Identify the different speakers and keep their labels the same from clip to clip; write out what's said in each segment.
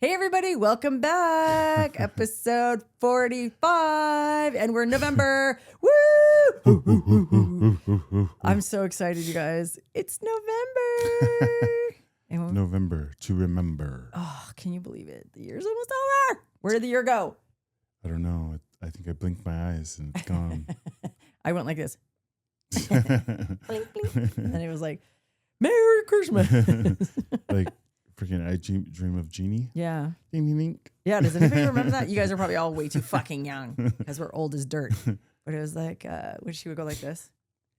Speaker 1: Hey, everybody, welcome back. Episode 45, and we're in November. Woo! I'm so excited, you guys. It's November.
Speaker 2: November to remember.
Speaker 1: Oh, can you believe it? The year's almost over. Where did the year go?
Speaker 2: I don't know. I think I blinked my eyes and it's gone.
Speaker 1: I went like this. Blink, blink. And then it was like, Merry Christmas.
Speaker 2: Like freaking I dream of Genie.
Speaker 1: Yeah.
Speaker 2: Ding, ding, ding.
Speaker 1: Yeah. Does anybody remember that? You guys are probably all way too fucking young because we're old as dirt. But it was like, when she would go like this.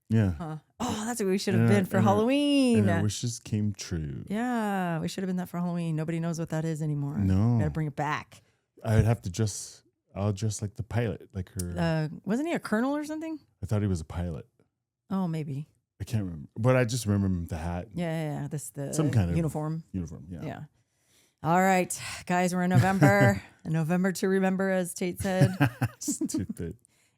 Speaker 2: Yeah.
Speaker 1: Huh. Oh, that's what we should have been for Halloween.
Speaker 2: And our wishes came true.
Speaker 1: Yeah. We should have been that for Halloween. Nobody knows what that is anymore.
Speaker 2: No.
Speaker 1: Gotta bring it back.
Speaker 2: I'd have to I'll dress like the pilot, like her.
Speaker 1: Wasn't he a colonel or something?
Speaker 2: I thought he was a pilot.
Speaker 1: Oh, maybe.
Speaker 2: I can't remember. But I just remember the hat.
Speaker 1: Yeah.
Speaker 2: Some kind of
Speaker 1: uniform.
Speaker 2: Uniform, yeah.
Speaker 1: Yeah. All right, guys, we're in November. A November to remember, as Tate said.
Speaker 2: Stupid.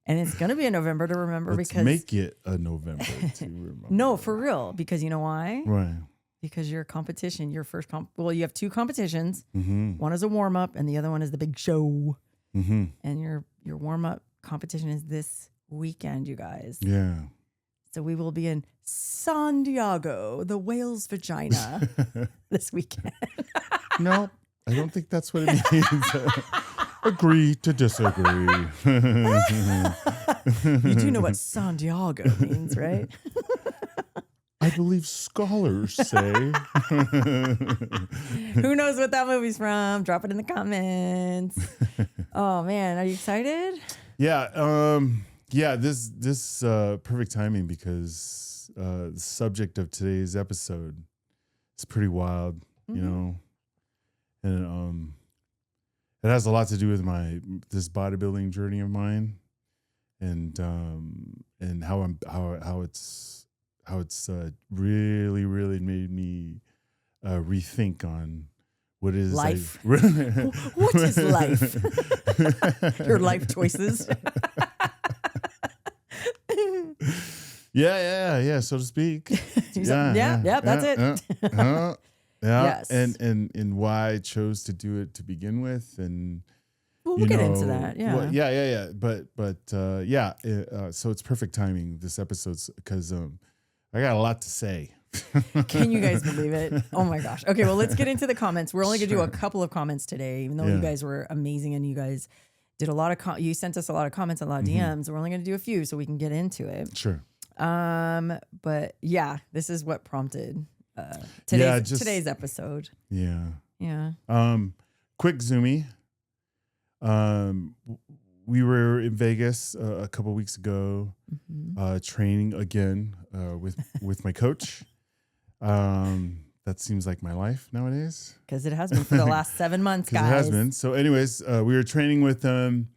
Speaker 1: And it's going to be a November to remember because...
Speaker 2: make it a November to remember.
Speaker 1: No, for real. Because you know why?
Speaker 2: Right.
Speaker 1: Because your competition, your first well, you have two competitions.
Speaker 2: Mm-hmm.
Speaker 1: One is a warm-up and the other one is the big show.
Speaker 2: Mm-hmm.
Speaker 1: And your warm-up competition is this weekend, you guys.
Speaker 2: Yeah.
Speaker 1: So we will be in San Diego, the whale's vagina, this weekend.
Speaker 2: No, I don't think that's what it means. Agree to disagree.
Speaker 1: You do know what San Diego means, right?
Speaker 2: I believe scholars say.
Speaker 1: Who knows what that movie's from? Drop it in the comments. Oh, man. Are you excited?
Speaker 2: Yeah. Yeah, this perfect timing because the subject of today's episode is pretty wild, you know, and it has a lot to do with this bodybuilding journey of mine, and how it's really made me rethink on what is
Speaker 1: life. What is life? Your life choices.
Speaker 2: Yeah, so to speak.
Speaker 1: That's it.
Speaker 2: Yeah.
Speaker 1: Yes.
Speaker 2: And why I chose to do it to begin with, and
Speaker 1: we'll get into that. Yeah.
Speaker 2: Well, yeah. But so it's perfect timing, this episode's, because I got a lot to say.
Speaker 1: Can you guys believe it? Oh my gosh. Okay, well, let's get into the comments. We're only gonna do a couple of comments today, even though you guys were amazing and you guys did a lot of you sent us a lot of comments, a lot of DMs. We're only gonna do a few so we can get into it.
Speaker 2: Sure.
Speaker 1: But yeah, this is what prompted today's episode.
Speaker 2: Yeah.
Speaker 1: Yeah.
Speaker 2: Quick zoomie. We were in Vegas a couple weeks ago, training again with my coach. That seems like my life nowadays.
Speaker 1: Because it has been for the last 7 months, guys.
Speaker 2: It has been. So anyways, we were training with them.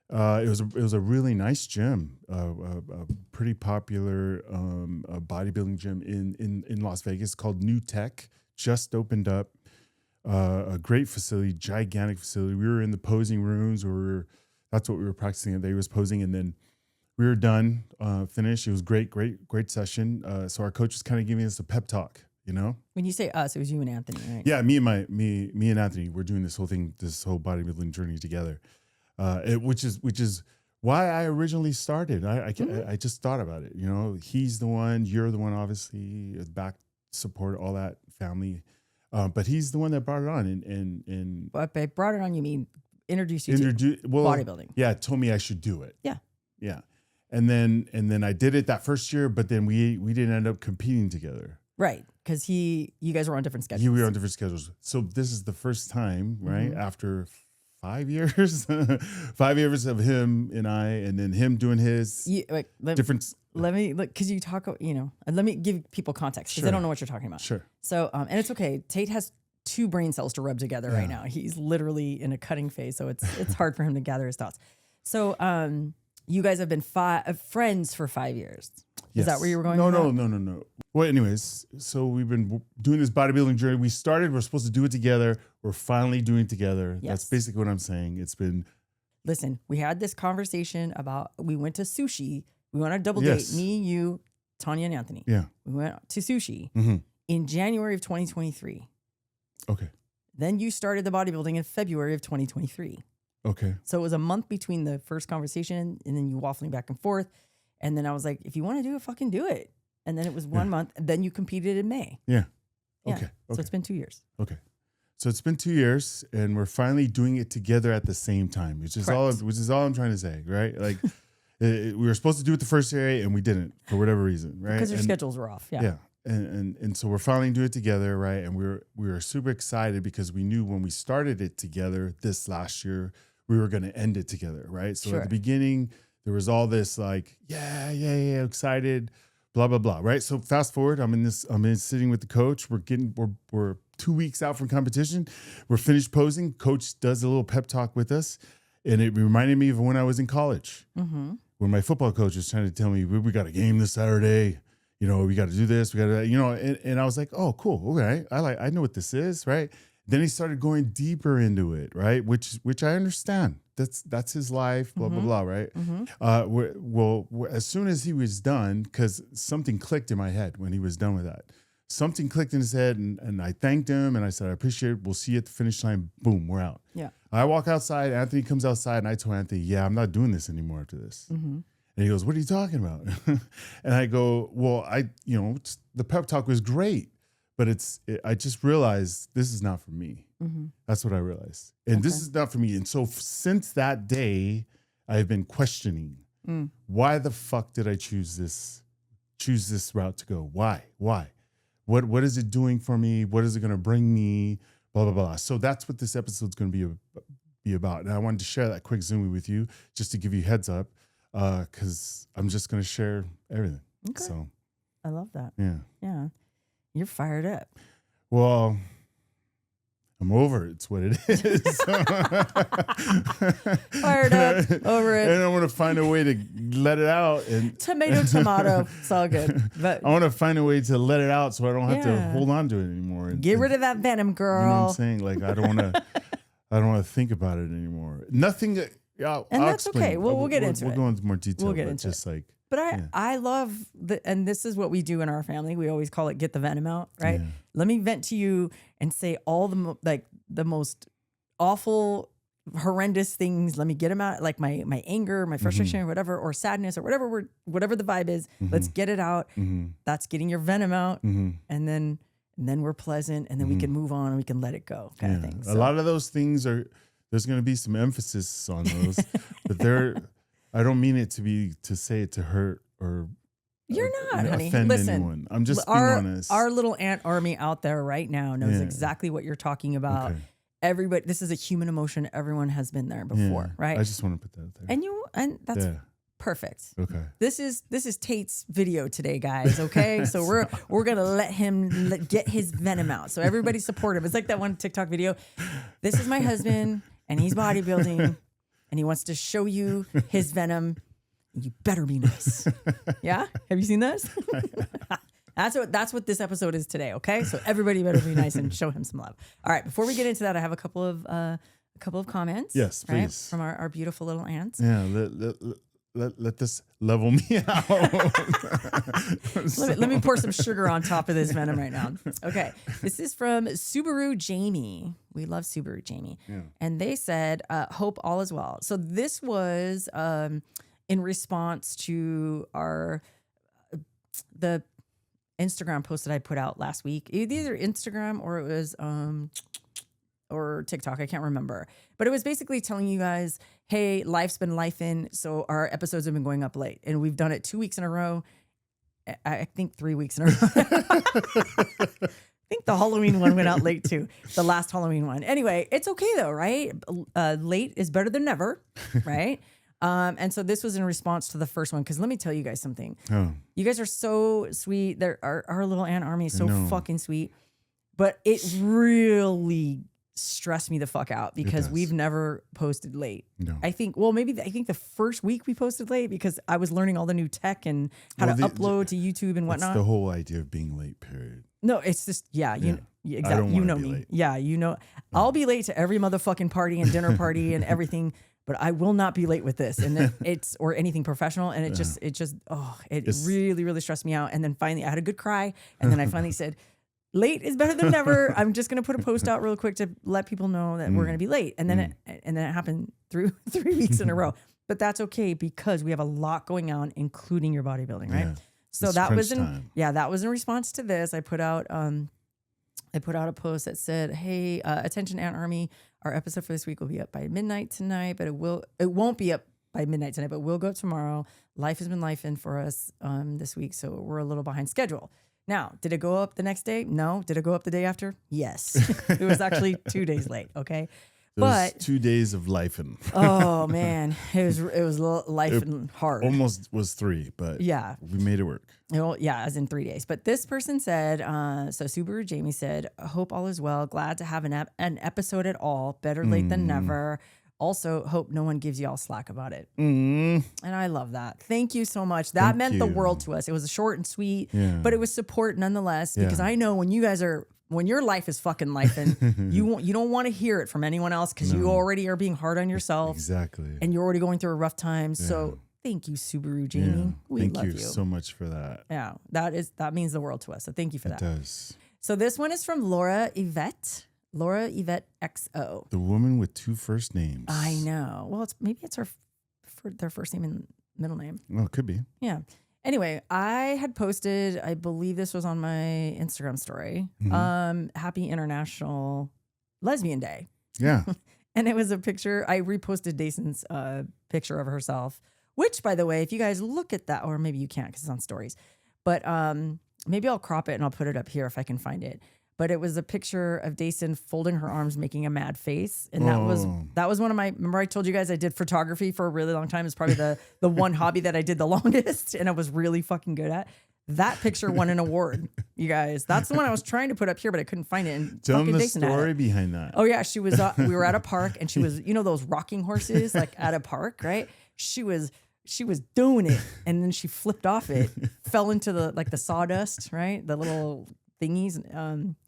Speaker 2: It was a really nice gym, a pretty popular bodybuilding gym in Las Vegas called New Tech. Just opened up, a great facility, gigantic facility. We were in the posing rooms that's what we were practicing. They was posing, and then we were done, finished. It was great session. So our coach was kind of giving us a pep talk, you know?
Speaker 1: When you say us, it was you and Anthony, right?
Speaker 2: Yeah, me and Anthony, we're doing this whole bodybuilding journey together. Which is why I originally started. I just thought about it. You know, he's the one, you're the one, obviously, back support, all that family. But he's the one that brought it on, and
Speaker 1: but by brought it on, you mean introduced you to bodybuilding?
Speaker 2: Yeah, told me I should do it.
Speaker 1: Yeah.
Speaker 2: And then I did it that first year, but then we didn't end up competing together.
Speaker 1: Right, because you guys were on different schedules.
Speaker 2: We were on different schedules. So this is the first time, right, after 5 years, 5 years of him and I, and then him doing his different.
Speaker 1: Let me look, because you talk, and let me give people context because they don't know what you're talking about.
Speaker 2: Sure.
Speaker 1: So, and it's okay. Tate has 2 brain cells to rub together right now. He's literally in a cutting phase, so it's hard for him to gather his thoughts. So, you guys have been friends for 5 years.
Speaker 2: Yes.
Speaker 1: Is that where you were going?
Speaker 2: No. Well, anyways, so we've been doing this bodybuilding journey. We're supposed to do it together. We're finally doing it together.
Speaker 1: Yes.
Speaker 2: That's basically what I'm saying. It's been.
Speaker 1: Listen, we had this conversation about, we went to sushi. We went on a double date. Me, you, Tanya, and Anthony.
Speaker 2: Yeah.
Speaker 1: We went to sushi in January of 2023.
Speaker 2: Okay.
Speaker 1: Then you started the bodybuilding in February of 2023.
Speaker 2: Okay.
Speaker 1: So it was a month between the first conversation and then you waffling back and forth. And then I was like, if you want to do it, fucking do it. And then it was 1 month. And then you competed in May.
Speaker 2: Yeah.
Speaker 1: Yeah.
Speaker 2: Okay.
Speaker 1: So it's been 2 years.
Speaker 2: Okay. So it's been 2 years and we're finally doing it together at the same time, which is all I'm trying to say, right? Like we were supposed to do it the first year and we didn't for whatever reason, right?
Speaker 1: Because your schedules were off. Yeah.
Speaker 2: Yeah. And so we're finally doing it together, right? And we were super excited because we knew when we started it together this last year, we were going to end it together, right? So at the beginning, there was all this like, yeah, excited, blah, blah, blah, right? So fast forward, I'm sitting with the coach. We're 2 weeks out from competition. We're finished posing. Coach does a little pep talk with us. And it reminded me of when I was in college, when my football coach was trying to tell me, we got a game this Saturday. You know, we got to do this. We got to, you know, and I was like, oh, cool. Okay. I know what this is. Right. Then he started going deeper into it. Right. Which I understand. That's his life, blah, blah, blah. Right. As soon as he was done, because something clicked in my head when he was done with that. Something clicked in his head and I thanked him and I said, I appreciate it. We'll see you at the finish line. Boom, we're out.
Speaker 1: Yeah.
Speaker 2: I walk outside. Anthony comes outside and I told Anthony, yeah, I'm not doing this anymore after this. And he goes, what are you talking about? And I go, well, the pep talk was great, but I just realized this is not for me. That's what I realized. And this is not for me. And so since that day, I've been questioning, why the fuck did I choose this route to go? Why? What is it doing for me? What is it going to bring me? Blah, blah, blah. So that's what this episode's going to be about. And I wanted to share that quick Zoom with you just to give you heads up. Because I'm just going to share everything. Okay. So
Speaker 1: I love that.
Speaker 2: Yeah.
Speaker 1: Yeah. You're fired up.
Speaker 2: Well, I'm over it. It's what it is.
Speaker 1: Fired up, over it.
Speaker 2: And I want to find a way to let it out. And
Speaker 1: tomato. It's all good. But
Speaker 2: I want to find a way to let it out so I don't have to hold on to it anymore.
Speaker 1: Get rid of that venom, girl.
Speaker 2: You know what I'm saying? Like I don't want to think about it anymore. Nothing. I'll
Speaker 1: that's
Speaker 2: explain.
Speaker 1: okay. We'll get into it.
Speaker 2: We'll go into more detail.
Speaker 1: We'll get into
Speaker 2: just
Speaker 1: it.
Speaker 2: Like,
Speaker 1: but I love and this is what we do in our family. We always call it get the venom out, right? Yeah. Let me vent to you and say all the most awful, horrendous things. Let me get them out, like my anger, my frustration, or whatever, or sadness, or whatever the vibe is. Let's get it out. That's getting your venom out, and then we're pleasant, and then we can move on and we can let it go, kind of thing. So.
Speaker 2: A lot of those things there's going to be some emphasis on those, but I don't mean it to say it to hurt or
Speaker 1: you're not, honey.
Speaker 2: Offend
Speaker 1: Listen,
Speaker 2: anyone. I'm just being honest.
Speaker 1: Our little ant army out there right now knows exactly what you're talking about. Okay. Everybody, this is a human emotion. Everyone has been there before, right?
Speaker 2: I just want to put that out there.
Speaker 1: And that's perfect.
Speaker 2: Okay.
Speaker 1: This is Tate's video today, guys. Okay, so we're gonna let him get his venom out. So everybody support him. It's like that one TikTok video. This is my husband, and he's bodybuilding, and he wants to show you his venom. You better be nice. Yeah, have you seen this? That's what this episode is today. Okay, so everybody better be nice and show him some love. All right, before we get into that, I have a couple of comments.
Speaker 2: Yes, please.
Speaker 1: Right, from our beautiful little ants.
Speaker 2: Yeah, let this level me out.
Speaker 1: let me pour some sugar on top of this venom right now. Okay, this is from Subaru Jamie. We love Subaru Jamie, and they said, "Hope all is well." So this was in response to the Instagram post that I put out last week. Either Instagram or it was or TikTok. I can't remember. But it was basically telling you guys, hey, life's been lifing, so our episodes have been going up late. And we've done it 2 weeks in a row. I think 3 weeks in a row. I think the Halloween one went out late too. The last Halloween one. Anyway, it's okay though, right? Late is better than never, right? And so this was in response to the first one, because let me tell you guys something. Oh. You guys are so sweet. Our little ant army is so fucking sweet. But it really stressed me the fuck out because we've never posted late. No. I think the first week we posted late because I was learning all the new tech and how to upload to YouTube and whatnot.
Speaker 2: That's the whole idea of being late, period.
Speaker 1: No, it's just, exactly. You know me. Late. Yeah, you know. I'll be late to every motherfucking party and dinner party and everything. But I will not be late with this, and it's or anything professional. And it really, really stressed me out. And then finally, I had a good cry, and then I finally said, late is better than never. I'm just going to put a post out real quick to let people know that we're going to be late. And then it happened through 3 weeks in a row. But that's okay because we have a lot going on, including your bodybuilding, right?
Speaker 2: Yeah.
Speaker 1: So
Speaker 2: It's
Speaker 1: that
Speaker 2: crunch
Speaker 1: was
Speaker 2: time.
Speaker 1: that was in response to this. I put out a post that said, "Hey, attention Ant Army, our episode for this week will be up by midnight tonight, but it won't be up by midnight tonight, but we'll go tomorrow. Life has been lifing for us this week, so we're a little behind schedule." Now, did it go up the next day? No. Did it go up the day after? Yes. It was actually 2 days late. Okay. But
Speaker 2: 2 days of life and
Speaker 1: oh man, it was life and hard.
Speaker 2: almost was 3, but
Speaker 1: Yeah.
Speaker 2: we made it work.
Speaker 1: Yeah, as in 3 days. But this person said, so Subaru Jamie said, "Hope all is well. Glad to have an episode at all. Better late than never. Also, hope no one gives you all slack about it." And I love that. Thank you so much. That meant the world to us. It was short and sweet, but it was support nonetheless. Because I know when your life is fucking life, and you don't want to hear it from anyone else because you already are being hard on yourself.
Speaker 2: Exactly.
Speaker 1: And you're already going through a rough time. So thank you, Subaru Jamie. We love you.
Speaker 2: Thank you so much for that.
Speaker 1: Yeah, that means the world to us. So thank you for that.
Speaker 2: It does.
Speaker 1: So this one is from Laura Yvette XO.
Speaker 2: The woman with 2 first names.
Speaker 1: I know. Well, maybe it's their first name and middle name.
Speaker 2: Well, it could be.
Speaker 1: Yeah. Anyway, I had posted, I believe this was on my Instagram story, Happy International Lesbian Day.
Speaker 2: Yeah.
Speaker 1: And it was a picture. I reposted Dayson's picture of herself, which, by the way, if you guys look at that, or maybe you can't because it's on stories, but maybe I'll crop it and I'll put it up here if I can find it. But it was a picture of Dayson folding her arms, making a mad face. And that was one of my, remember I told you guys I did photography for a really long time. It's probably the one hobby that I did the longest and I was really fucking good at. That picture won an award, you guys. That's the one I was trying to put up here, but I couldn't find it. And
Speaker 2: tell them the
Speaker 1: Dayson
Speaker 2: story behind that.
Speaker 1: Oh yeah, she was. We were at a park, and she was. You know those rocking horses, like at a park, right? She was doing it, and then she flipped off it, fell into the sawdust, right? The little thingies.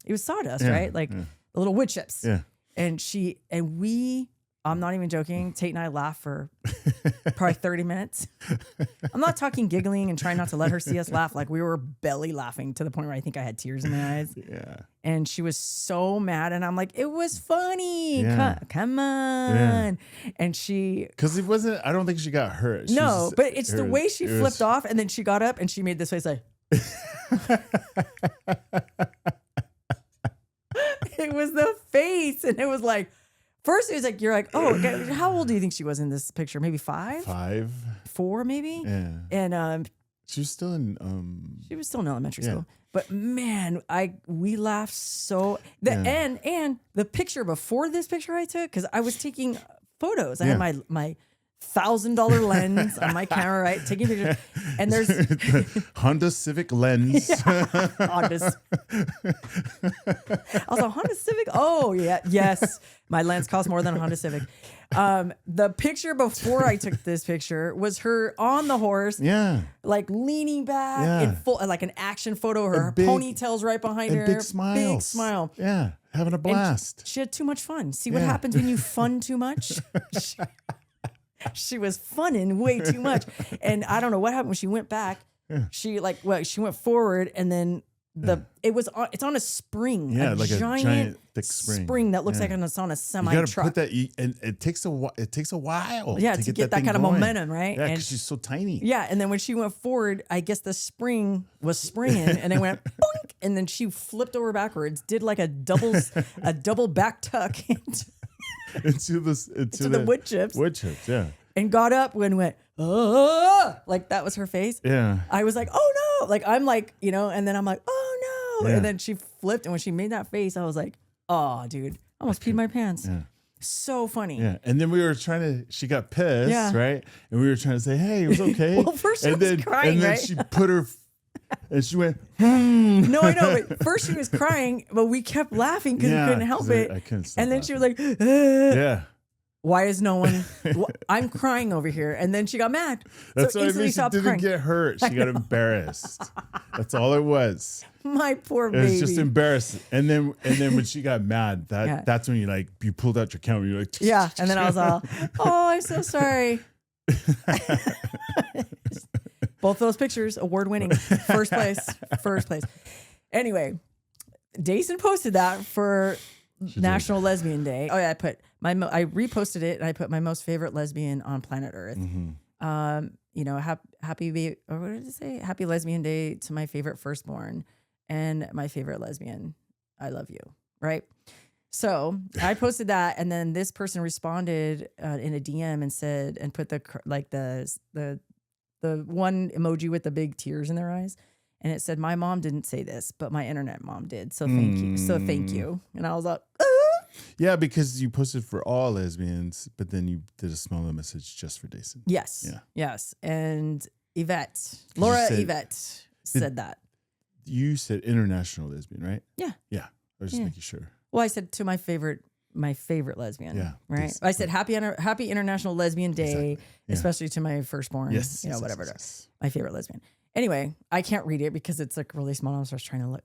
Speaker 1: It was sawdust, right? Like the little wood chips.
Speaker 2: Yeah.
Speaker 1: And we. I'm not even joking. Tate and I laughed for probably 30 minutes. I'm not talking giggling and trying not to let her see us laugh. Like we were belly laughing to the point where I think I had tears in my eyes.
Speaker 2: Yeah.
Speaker 1: And she was so mad. And I'm like, it was funny.
Speaker 2: Yeah.
Speaker 1: Come on.
Speaker 2: Yeah.
Speaker 1: And she.
Speaker 2: Because it wasn't, I don't think she got hurt.
Speaker 1: No, but it's the way she flipped off. And then she got up and she made this face like. It was the face. And it was like. First, it was like, you're like, oh, okay. How old do you think she was in this picture? Maybe 5?
Speaker 2: 5?
Speaker 1: 4, maybe?
Speaker 2: Yeah.
Speaker 1: And
Speaker 2: she was still in
Speaker 1: she was still in elementary school. But man, we laughed so and the picture before this picture I took, because I was taking photos. I had my $1,000 lens on my camera, right? Taking pictures. And there's
Speaker 2: Honda Civic lens.
Speaker 1: Honda. I was a Honda Civic. Oh yeah, yes. My lens costs more than a Honda Civic. The picture before I took this picture was her on the horse, like leaning back in full, like an action photo. Her ponytail's right behind her.
Speaker 2: Big smile. Yeah, having a blast.
Speaker 1: She had too much fun. See what happens when you fun too much? She was funning way too much. And I don't know what happened when she went back. She she went forward and then it's on a spring.
Speaker 2: Yeah,
Speaker 1: like a giant
Speaker 2: thick
Speaker 1: spring that looks like it's on a semi
Speaker 2: truck. You
Speaker 1: truck.
Speaker 2: gotta put that, and it takes a while.
Speaker 1: Yeah, to get that kind of momentum, right?
Speaker 2: Yeah, because she's so tiny.
Speaker 1: Yeah, and then when she went forward, I guess the spring was springing, and it went boink, and then she flipped over backwards, did like a double back tuck into the wood chips.
Speaker 2: Wood chips, yeah.
Speaker 1: And got up and went, oh, like that was her face.
Speaker 2: Yeah.
Speaker 1: I was like, oh no. Like, I'm like, and then I'm like, oh no.
Speaker 2: Yeah.
Speaker 1: And then she flipped. And when she made that face, I was like, oh, dude, I almost peed my pants.
Speaker 2: Yeah.
Speaker 1: So funny.
Speaker 2: Yeah. And then she got pissed, right? And we were trying to say, hey, it was okay.
Speaker 1: Well, first she was crying,
Speaker 2: and then
Speaker 1: right?
Speaker 2: she put her, and she went,
Speaker 1: No, I know. But first she was crying, but we kept laughing because we couldn't help it.
Speaker 2: I couldn't stop
Speaker 1: and then
Speaker 2: laughing.
Speaker 1: she was like,
Speaker 2: yeah.
Speaker 1: Why is no one? I'm crying over here, and then she got mad.
Speaker 2: That's
Speaker 1: so
Speaker 2: what I mean. She didn't
Speaker 1: crying.
Speaker 2: get hurt. She got embarrassed. That's all it was.
Speaker 1: My poor
Speaker 2: It
Speaker 1: baby.
Speaker 2: was just embarrassed. And then when she got mad, that's when you pulled out your camera. You're like,
Speaker 1: yeah. And then I was all, oh, I'm so sorry. Both those pictures, award winning, first place. Anyway. Dason posted that for National Lesbian Day. Oh yeah, I reposted it and I put my most favorite lesbian on planet Earth. You know, happy or what did it say? Happy Lesbian Day to my favorite firstborn and my favorite lesbian. I love you. Right. So I posted that, and then this person responded in a DM and said, and put the one emoji with the big tears in their eyes. And it said, my mom didn't say this, but my internet mom did. So thank you. So thank you. And I was like,
Speaker 2: yeah, because you posted for all lesbians, but then you did a smaller message just for Dason.
Speaker 1: Yes.
Speaker 2: Yeah.
Speaker 1: Yes. And Laura Yvette said that.
Speaker 2: You said international lesbian, right?
Speaker 1: Yeah.
Speaker 2: Yeah. I was just making sure.
Speaker 1: Well, I said to my favorite lesbian.
Speaker 2: Yeah.
Speaker 1: Right. I said happy International Lesbian Day,
Speaker 2: Exactly. Yeah.
Speaker 1: especially to my firstful.
Speaker 2: Yes.
Speaker 1: You know,
Speaker 2: yes,
Speaker 1: whatever.
Speaker 2: yes.
Speaker 1: My favorite lesbian. Anyway, I can't read it because it's like really small. So I was trying to look.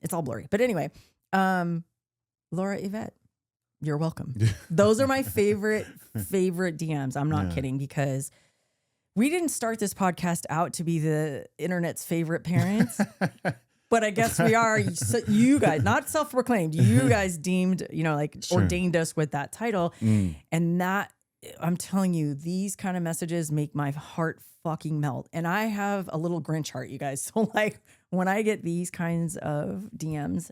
Speaker 1: It's all blurry. But anyway, Laura Yvette, you're welcome. Those are my favorite DMs. I'm not kidding, because we didn't start this podcast out to be the internet's favorite parents. But I guess we are. So you guys, not self-proclaimed, you guys deemed, you know, like ordained us with that title. And that, I'm telling you, these kind of messages make my heart fucking melt. And I have a little Grinch heart, you guys. So like when I get these kinds of DMs,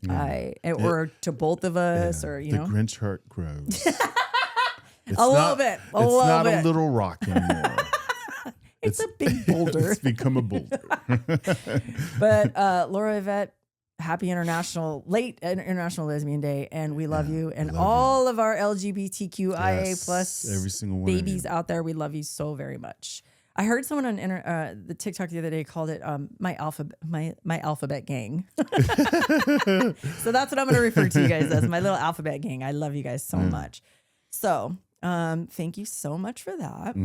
Speaker 1: or to both of us, or, you know.
Speaker 2: The Grinch heart grows.
Speaker 1: A little bit.
Speaker 2: It's not a little rock anymore.
Speaker 1: It's a big boulder.
Speaker 2: It's become a boulder.
Speaker 1: But Laura Yvette, happy late International Lesbian Day, and we love you, and all of our LGBTQIA plus
Speaker 2: every single one
Speaker 1: babies out there. We love you so very much. I heard someone on the TikTok the other day called it my alphabet gang. So that's what I'm going to refer to you guys as, my little alphabet gang. I love you guys so much. So thank you so much for that.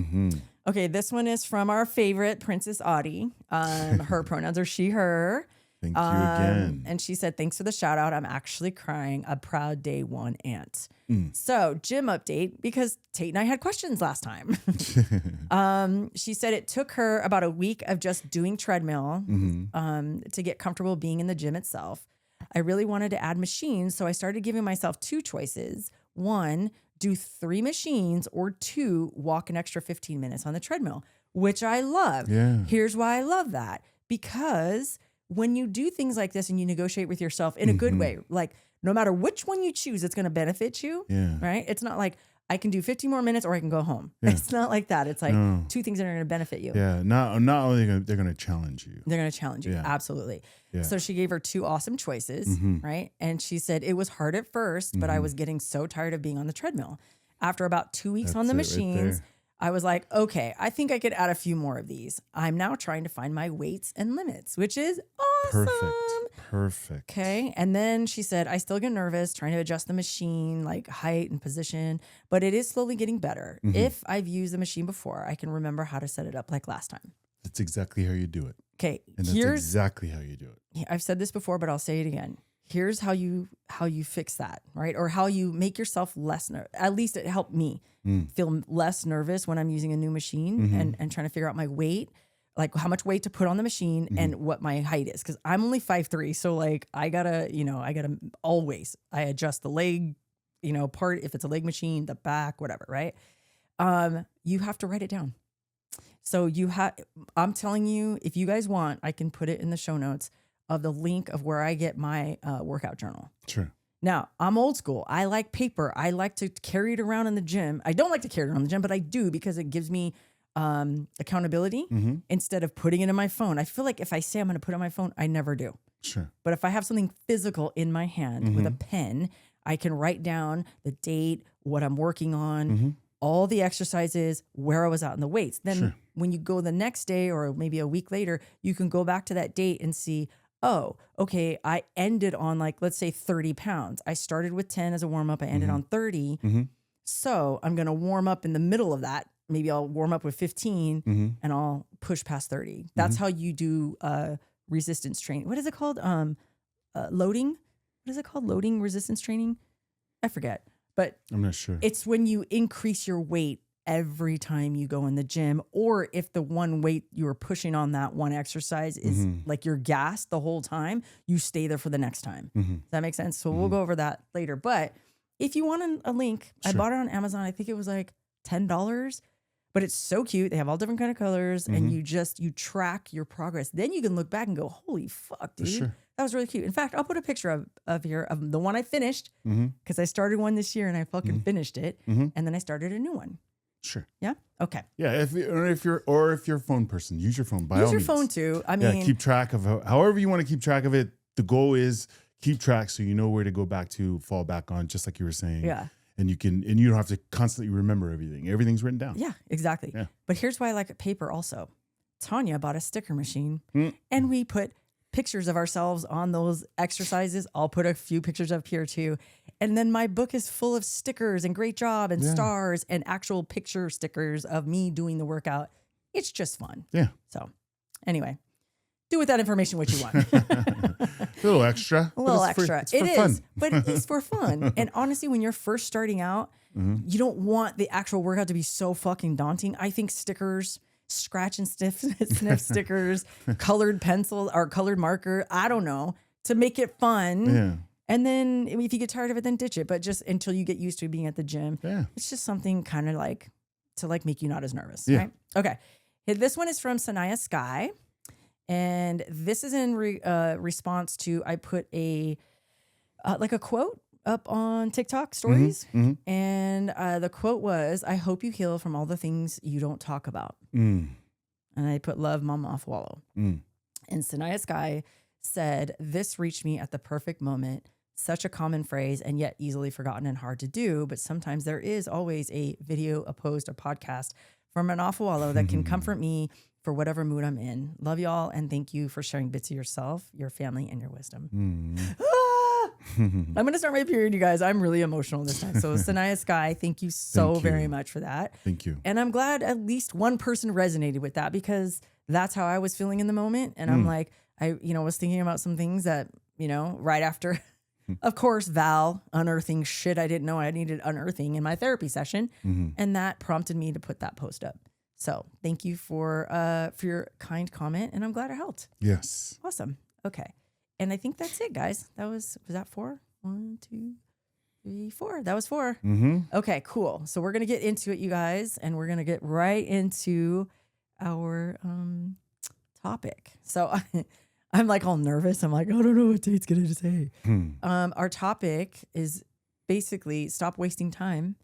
Speaker 1: Okay, this one is from our favorite Princess Audie. Her pronouns are she, her.
Speaker 2: Thank you again.
Speaker 1: And she said, thanks for the shout out. I'm actually crying. A proud day one aunt. So gym update, because Tate and I had questions last time. She said it took her about a week of just doing treadmill to get comfortable being in the gym itself. I really wanted to add machines, so I started giving myself two choices. One, do 3 machines, or 2, walk an extra 15 minutes on the treadmill, which I love.
Speaker 2: Yeah.
Speaker 1: Here's why I love that. Because when you do things like this and you negotiate with yourself in a good way, like no matter which one you choose, it's going to benefit you.
Speaker 2: Yeah.
Speaker 1: Right. It's not like I can do 15 more minutes or I can go home.
Speaker 2: Yeah.
Speaker 1: It's not like that. It's like two things that are going to benefit you.
Speaker 2: Yeah. Not only they're going to challenge you.
Speaker 1: They're going to challenge you.
Speaker 2: Yeah.
Speaker 1: Absolutely.
Speaker 2: Yeah.
Speaker 1: So she gave her 2 awesome choices. Right. And she said it was hard at first, but I was getting so tired of being on the treadmill. After about 2 weeks on the machines, I was like, okay, I think I could add a few more of these. I'm now trying to find my weights and limits, which is awesome.
Speaker 2: Perfect.
Speaker 1: Okay. And then she said, I still get nervous trying to adjust the machine, like height and position, but it is slowly getting better. If I've used the machine before, I can remember how to set it up like last time.
Speaker 2: That's exactly how you do it.
Speaker 1: Okay.
Speaker 2: And that's exactly how you do it.
Speaker 1: I've said this before, but I'll say it again. Here's how you fix that, right? Or how you make yourself less at least it helped me feel less nervous when I'm using a new machine and trying to figure out my weight, like how much weight to put on the machine and what my height is. Cause I'm only 5'3". So like I gotta always, I adjust the leg, part, if it's a leg machine, the back, whatever. Right. You have to write it down. So I'm telling you, if you guys want, I can put it in the show notes of the link of where I get my workout journal.
Speaker 2: Sure.
Speaker 1: Now, I'm old school. I like paper. I like to carry it around in the gym. I don't like to carry it around in the gym, but I do because it gives me accountability instead of putting it in my phone. I feel like if I say I'm going to put it on my phone, I never do.
Speaker 2: Sure.
Speaker 1: But if I have something physical in my hand with a pen, I can write down the date, what I'm working on, all the exercises, where I was at in the weights. Then when you go the next day or maybe a week later, you can go back to that date and see, oh, okay, I ended on like, let's say 30 pounds. I started with 10 as a warm up. I ended on 30. So I'm going to warm up in the middle of that. Maybe I'll warm up with 15 and I'll push past 30. That's how you do resistance training. What is it called? Loading? What is it called? Loading resistance training? I forget. But
Speaker 2: I'm not sure.
Speaker 1: It's when you increase your weight every time you go in the gym, or if the one weight you're pushing on that one exercise is like you're gassed the whole time, you stay there for the next time. Does that make sense? So we'll go over that later. But if you want a link, I bought it on Amazon. I think it was like $10, but it's so cute. They have all different kind of colors and you track your progress. Then you can look back and go, holy fuck, dude. That was really cute. In fact, I'll put a picture of here of the one I finished because I started one this year and I fucking finished it. And then I started a new one.
Speaker 2: Sure.
Speaker 1: Yeah. Okay.
Speaker 2: Yeah. If you're a phone person, use your phone. By all means. Use your
Speaker 1: phone too. I mean,
Speaker 2: keep track of however you want to keep track of it. The goal is keep track so you know where to go back to, fall back on, just like you were saying.
Speaker 1: Yeah.
Speaker 2: And you don't have to constantly remember everything. Everything's written down.
Speaker 1: Yeah, exactly.
Speaker 2: Yeah.
Speaker 1: But here's why I like paper also. Tanya bought a sticker machine and we put pictures of ourselves on those exercises. I'll put a few pictures up here too. And then my book is full of stickers and great job and stars and actual picture stickers of me doing the workout. It's just fun.
Speaker 2: Yeah.
Speaker 1: So anyway, do with that information what you want.
Speaker 2: A little extra.
Speaker 1: A little extra.
Speaker 2: It's for fun.
Speaker 1: But it is for fun. And honestly, when you're first starting out, you don't want the actual workout to be so fucking daunting. I think stickers, scratch and sniff stickers, colored pencil or colored marker, I don't know, to make it fun.
Speaker 2: Yeah.
Speaker 1: And then if you get tired of it, then ditch it. But just until you get used to being at the gym, it's just something kind of like to like make you not as nervous. Right? Okay. This one is from Sanaya Sky. And this is in response to, I put a quote up on TikTok stories. And the quote was, I hope you heal from all the things you don't talk about. And I put love, mom off wallow. And Sanaya Sky said, this reached me at the perfect moment. Such a common phrase and yet easily forgotten and hard to do. But sometimes there is always a video, a post, a podcast from an off wallow that can comfort me for whatever mood I'm in. Love y'all and thank you for sharing bits of yourself, your family, and your wisdom. I'm going to start my period, you guys. I'm really emotional this time. So Sanaya Sky, thank you very much for that.
Speaker 2: Thank you.
Speaker 1: And I'm glad at least one person resonated with that because that's how I was feeling in the moment. And I'm like, I was thinking about some things that, right after, of course, Val unearthing shit I didn't know I needed unearthing in my therapy session. And that prompted me to put that post up. So thank you for your kind comment, and I'm glad it helped.
Speaker 2: Yes.
Speaker 1: Awesome. Okay. And I think that's it, guys. Was that 4? 1, 2, 3, 4. That was 4. Okay, cool. So we're going to get into it, you guys, and we're going to get right into our topic. So I'm like all nervous. I'm like, I don't know what Tate's going to say. Our topic is basically stop wasting time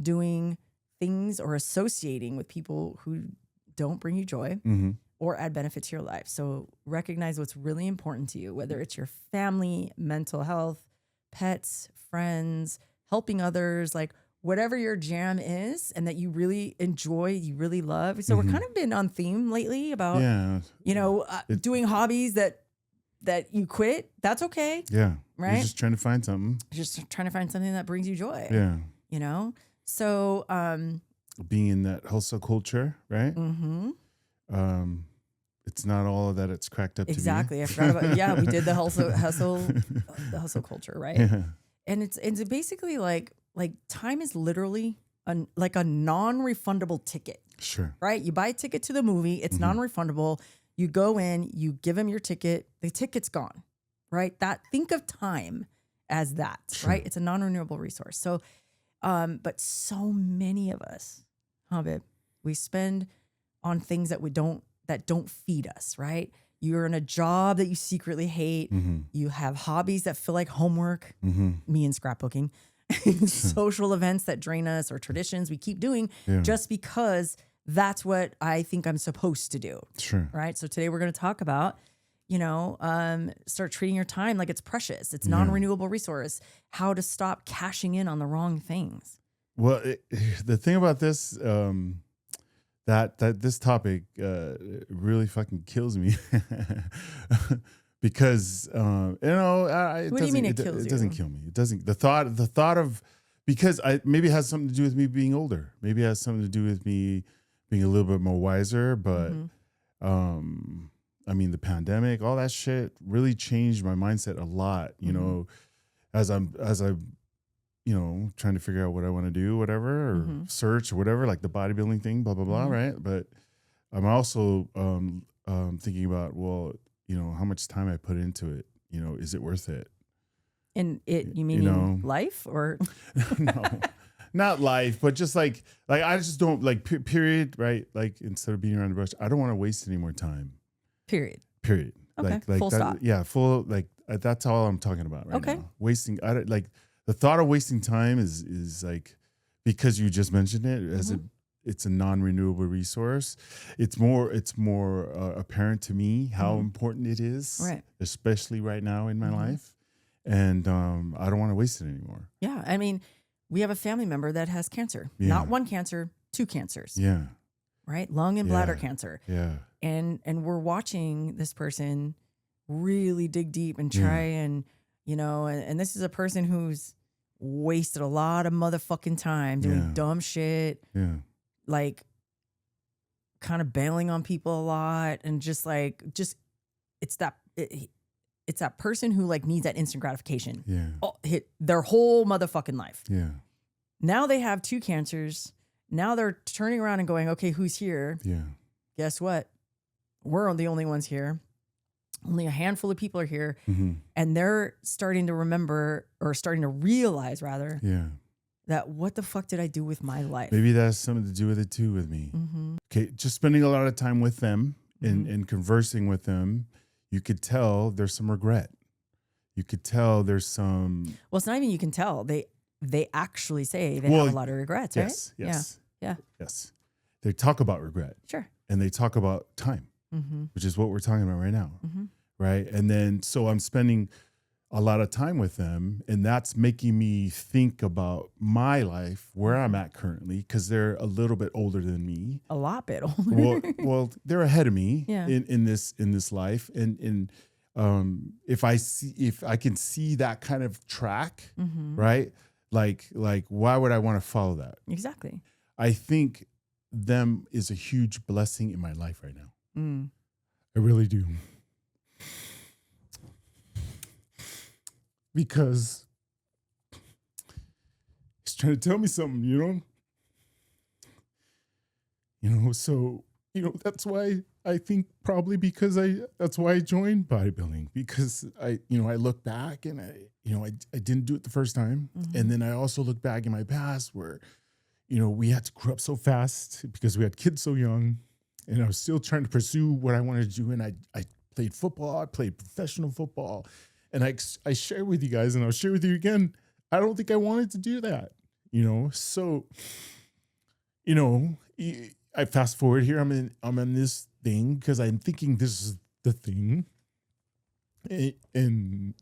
Speaker 1: doing things or associating with people who don't bring you joy or add benefit to your life. So recognize what's really important to you, whether it's your family, mental health, pets, friends, helping others, like whatever your jam is and that you really enjoy, you really love. So we're kind of been on theme lately about, doing hobbies that you quit. That's okay.
Speaker 2: Yeah.
Speaker 1: Right.
Speaker 2: You're just trying to find something.
Speaker 1: Just trying to find something that brings you joy.
Speaker 2: Yeah.
Speaker 1: So,
Speaker 2: being in that hustle culture, right? It's not all that it's cracked up
Speaker 1: exactly.
Speaker 2: to be.
Speaker 1: I forgot about, we did the hustle culture, right?
Speaker 2: Yeah.
Speaker 1: And it's basically like time is literally like a non-refundable ticket.
Speaker 2: Sure.
Speaker 1: Right? You buy a ticket to the movie. It's non-refundable. You go in, you give them your ticket. The ticket's gone, right? Think of time as that, right? It's a non-renewable resource. So, but so many of us, babe, we spend on things that don't feed us, right? You're in a job that you secretly hate. You have hobbies that feel like homework, me and scrapbooking, social events that drain us or traditions we keep doing just because that's what I think I'm supposed to do.
Speaker 2: Sure.
Speaker 1: Right. So today we're going to talk about, start treating your time like it's precious. It's non-renewable resource. How to stop cashing in on the wrong things.
Speaker 2: Well, the thing about this, that this topic really fucking kills me because
Speaker 1: what do you mean it kills you?
Speaker 2: It doesn't kill me. It doesn't. The thought of because maybe it has something to do with me being older. Maybe it has something to do with me being a little bit more wiser. But I mean, the pandemic, all that shit really changed my mindset a lot. You know, as I trying to figure out what I want to do, whatever, or search or whatever, like the bodybuilding thing, blah, blah, blah. Right. But I'm also thinking about, well, how much time I put into it, is it worth it?
Speaker 1: And you mean life or?
Speaker 2: No, not life, but just like I just don't like period. Right. Like instead of beating around the bush, I don't want to waste any more time.
Speaker 1: Period.
Speaker 2: Okay. Like
Speaker 1: full
Speaker 2: that,
Speaker 1: stop.
Speaker 2: Yeah. Full. Like that's all I'm talking about right
Speaker 1: Okay.
Speaker 2: now. Wasting. I don't like the thought of wasting time is like, because you just mentioned it as it's a non-renewable resource. It's more apparent to me how important it is,
Speaker 1: right?
Speaker 2: Especially right now in my life. And I don't want to waste it anymore.
Speaker 1: Yeah. I mean, we have a family member that has cancer.
Speaker 2: Yeah.
Speaker 1: Not one cancer, 2 cancers.
Speaker 2: Yeah.
Speaker 1: Right? Lung and bladder cancer.
Speaker 2: Yeah.
Speaker 1: And we're watching this person really dig deep and try and, and this is a person who's wasted a lot of motherfucking time doing dumb shit.
Speaker 2: Yeah.
Speaker 1: Like kind of bailing on people a lot and just it's that person who like needs that instant gratification.
Speaker 2: Yeah.
Speaker 1: Hit their whole motherfucking life.
Speaker 2: Yeah.
Speaker 1: Now they have 2 cancers. Now they're turning around and going, okay, who's here?
Speaker 2: Yeah.
Speaker 1: Guess what? We're the only ones here. Only a handful of people are here. And they're starting to remember or starting to realize rather that what the fuck did I do with my life?
Speaker 2: Maybe that has something to do with it too with me. Okay. Just spending a lot of time with them and conversing with them, you could tell there's some regret. You could tell there's some.
Speaker 1: Well, it's not even you can tell. They actually say they have a lot of regrets, right?
Speaker 2: Yes.
Speaker 1: Yeah.
Speaker 2: Yes. They talk about regret.
Speaker 1: Sure.
Speaker 2: And they talk about time, which is what we're talking about right now. Right. And then, so I'm spending a lot of time with them, and that's making me think about my life, where I'm at currently, because they're a little bit older than me.
Speaker 1: A lot bit older.
Speaker 2: Well, they're ahead of me
Speaker 1: Yeah.
Speaker 2: in this life. And if I can see that kind of track, right? Like why would I want to follow that?
Speaker 1: Exactly.
Speaker 2: I think them is a huge blessing in my life right now. I really do. Because he's trying to tell me something, so, that's why I think probably that's why I joined bodybuilding, because I look back and I didn't do it the first time. And then I also look back in my past where, we had to grow up so fast because we had kids so young, and I was still trying to pursue what I wanted to do. And I played football, I played professional football. And I shared with you guys, and I'll share with you again, I don't think I wanted to do that, So, I fast forward here. I'm in this thing because I'm thinking this is the thing. And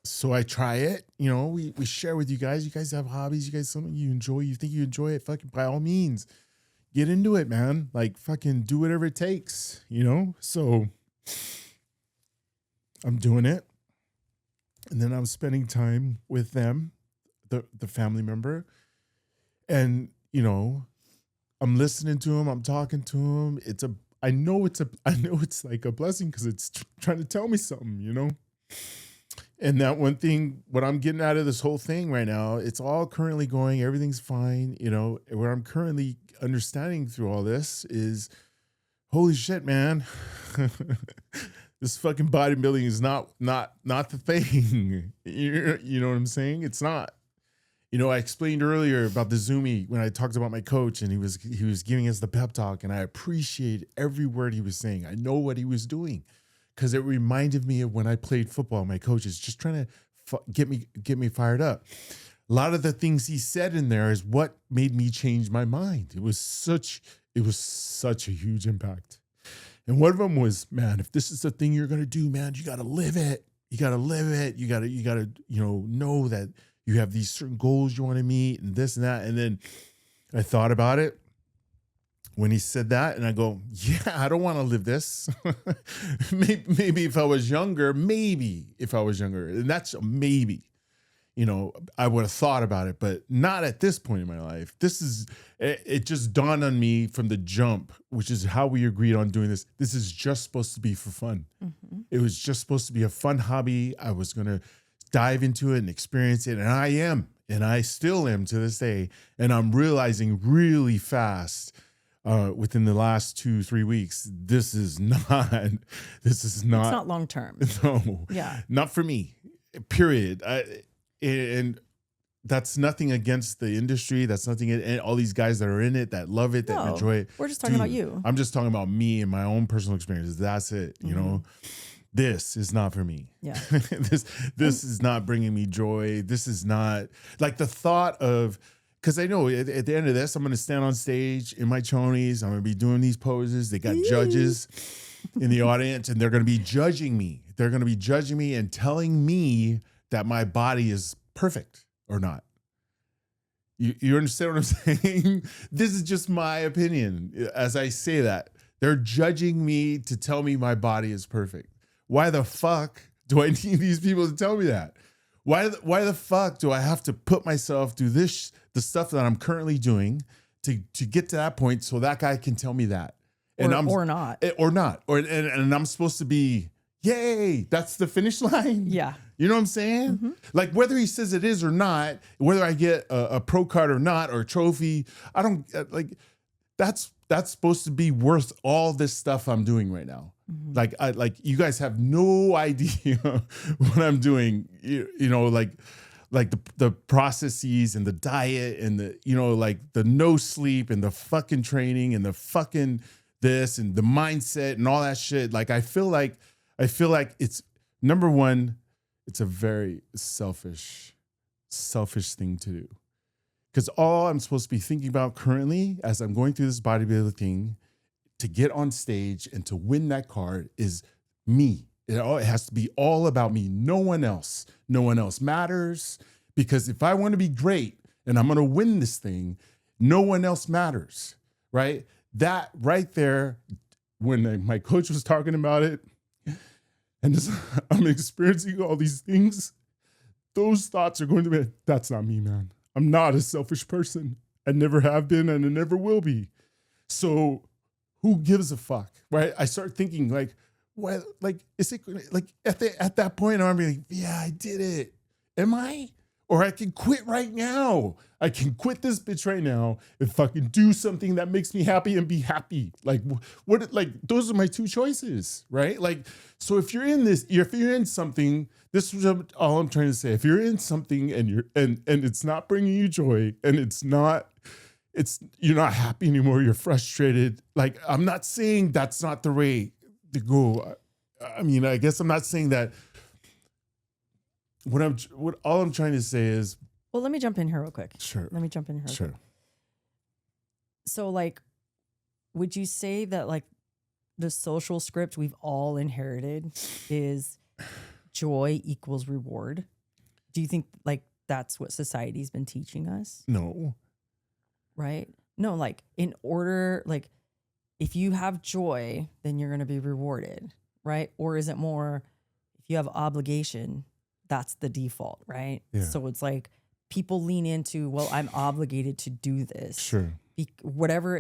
Speaker 2: so I try it, we share with you guys. You guys have hobbies, you guys, something you enjoy, you think you enjoy it, fucking by all means, get into it, man. Like fucking do whatever it takes, So I'm doing it. And then I'm spending time with them, the family member. And, I'm listening to him. I'm talking to him. I know it's like a blessing because it's trying to tell me something, And that one thing, what I'm getting out of this whole thing right now, it's all currently going, everything's fine. Where I'm currently understanding through all this is, holy shit, man. This fucking bodybuilding is not the thing. You know what I'm saying? It's not. I explained earlier about the Zoomy when I talked about my coach, and he was giving us the pep talk, and I appreciate every word he was saying. I know what he was doing because it reminded me of when I played football. My coach is just trying to get me fired up. A lot of the things he said in there is what made me change my mind. It was such a huge impact. And one of them was, man, if this is the thing you're going to do, man, you got to live it. You got to live it. You got to, know that you have these certain goals you want to meet and this and that. And then I thought about it when he said that, and I go, yeah, I don't want to live this. maybe if I was younger, and that's a maybe. I would have thought about it, but not at this point in my life. It just dawned on me from the jump, which is how we agreed on doing this. This is just supposed to be for fun. It was just supposed to be a fun hobby. I was going to dive into it and experience it. And I am, and I still am to this day. And I'm realizing really fast within the last 2-3 weeks, this is not
Speaker 1: It's not long term.
Speaker 2: No,
Speaker 1: Yeah.
Speaker 2: not for me, period. And that's nothing against the industry. That's nothing, and all these guys that are in it, that love it, that
Speaker 1: No,
Speaker 2: enjoy it.
Speaker 1: we're just talking about you.
Speaker 2: I'm just talking about me and my own personal experiences. That's it. You know, this is not for me.
Speaker 1: Yeah.
Speaker 2: this is not bringing me joy. This is not like the thought of, because I know at the end of this, I'm going to stand on stage in my chonies. I'm going to be doing these poses. They got judges in the audience, and they're going to be judging me. They're going to be judging me and telling me that my body is perfect or not. You understand what I'm saying? This is just my opinion. As I say that, they're judging me to tell me my body is perfect. Why the fuck do I need these people to tell me that? Why the fuck do I have to put myself through the stuff that I'm currently doing to get to that point so that guy can tell me that? And
Speaker 1: or not.
Speaker 2: And I'm supposed to be, yay, that's the finish line.
Speaker 1: Yeah.
Speaker 2: You know what I'm saying? Like whether he says it is or not, whether I get a pro card or not, or a trophy, I don't like that's supposed to be worth all this stuff I'm doing right now. Like you guys have no idea what I'm doing. You know, like the processes and the diet and the, you know, like the no sleep and the fucking training and the fucking this and the mindset and all that shit. Like I feel like it's, number one, it's a very selfish thing to do. Because all I'm supposed to be thinking about currently as I'm going through this bodybuilding thing to get on stage and to win that card is me. It has to be all about me. No one else. No one else matters. Because if I want to be great and I'm going to win this thing, no one else matters, right? That right there, when my coach was talking about it, and I'm experiencing all these things, those thoughts are going to be, that's not me, man. I'm not a selfish person. I never have been and I never will be. So who gives a fuck, right? I start thinking like, what, like, is it like at that point, I'm like, yeah, I did it. Am I? Or I can quit right now. I can quit this bitch right now and fucking do something that makes me happy and be happy. Like what? Like those are my two choices, right? Like, so if you're in this, if you're in something, this is all I'm trying to say. If you're in something and you're and it's not bringing you joy and you're not happy anymore, you're frustrated. Like I'm not saying that's not the way to go. I mean, I guess I'm not saying that. All I'm trying to say is,
Speaker 1: well, let me jump in here real quick.
Speaker 2: Sure.
Speaker 1: Let me jump in here.
Speaker 2: Sure.
Speaker 1: Quick. So like, would you say that like the social script we've all inherited is joy equals reward? Do you think like that's what society's been teaching us?
Speaker 2: No.
Speaker 1: Right? No, like in order, like if you have joy, then you're going to be rewarded, right? Or is it more if you have obligation, that's the default, right?
Speaker 2: Yeah.
Speaker 1: So it's like people lean into, well, I'm obligated to do this.
Speaker 2: Sure.
Speaker 1: Whatever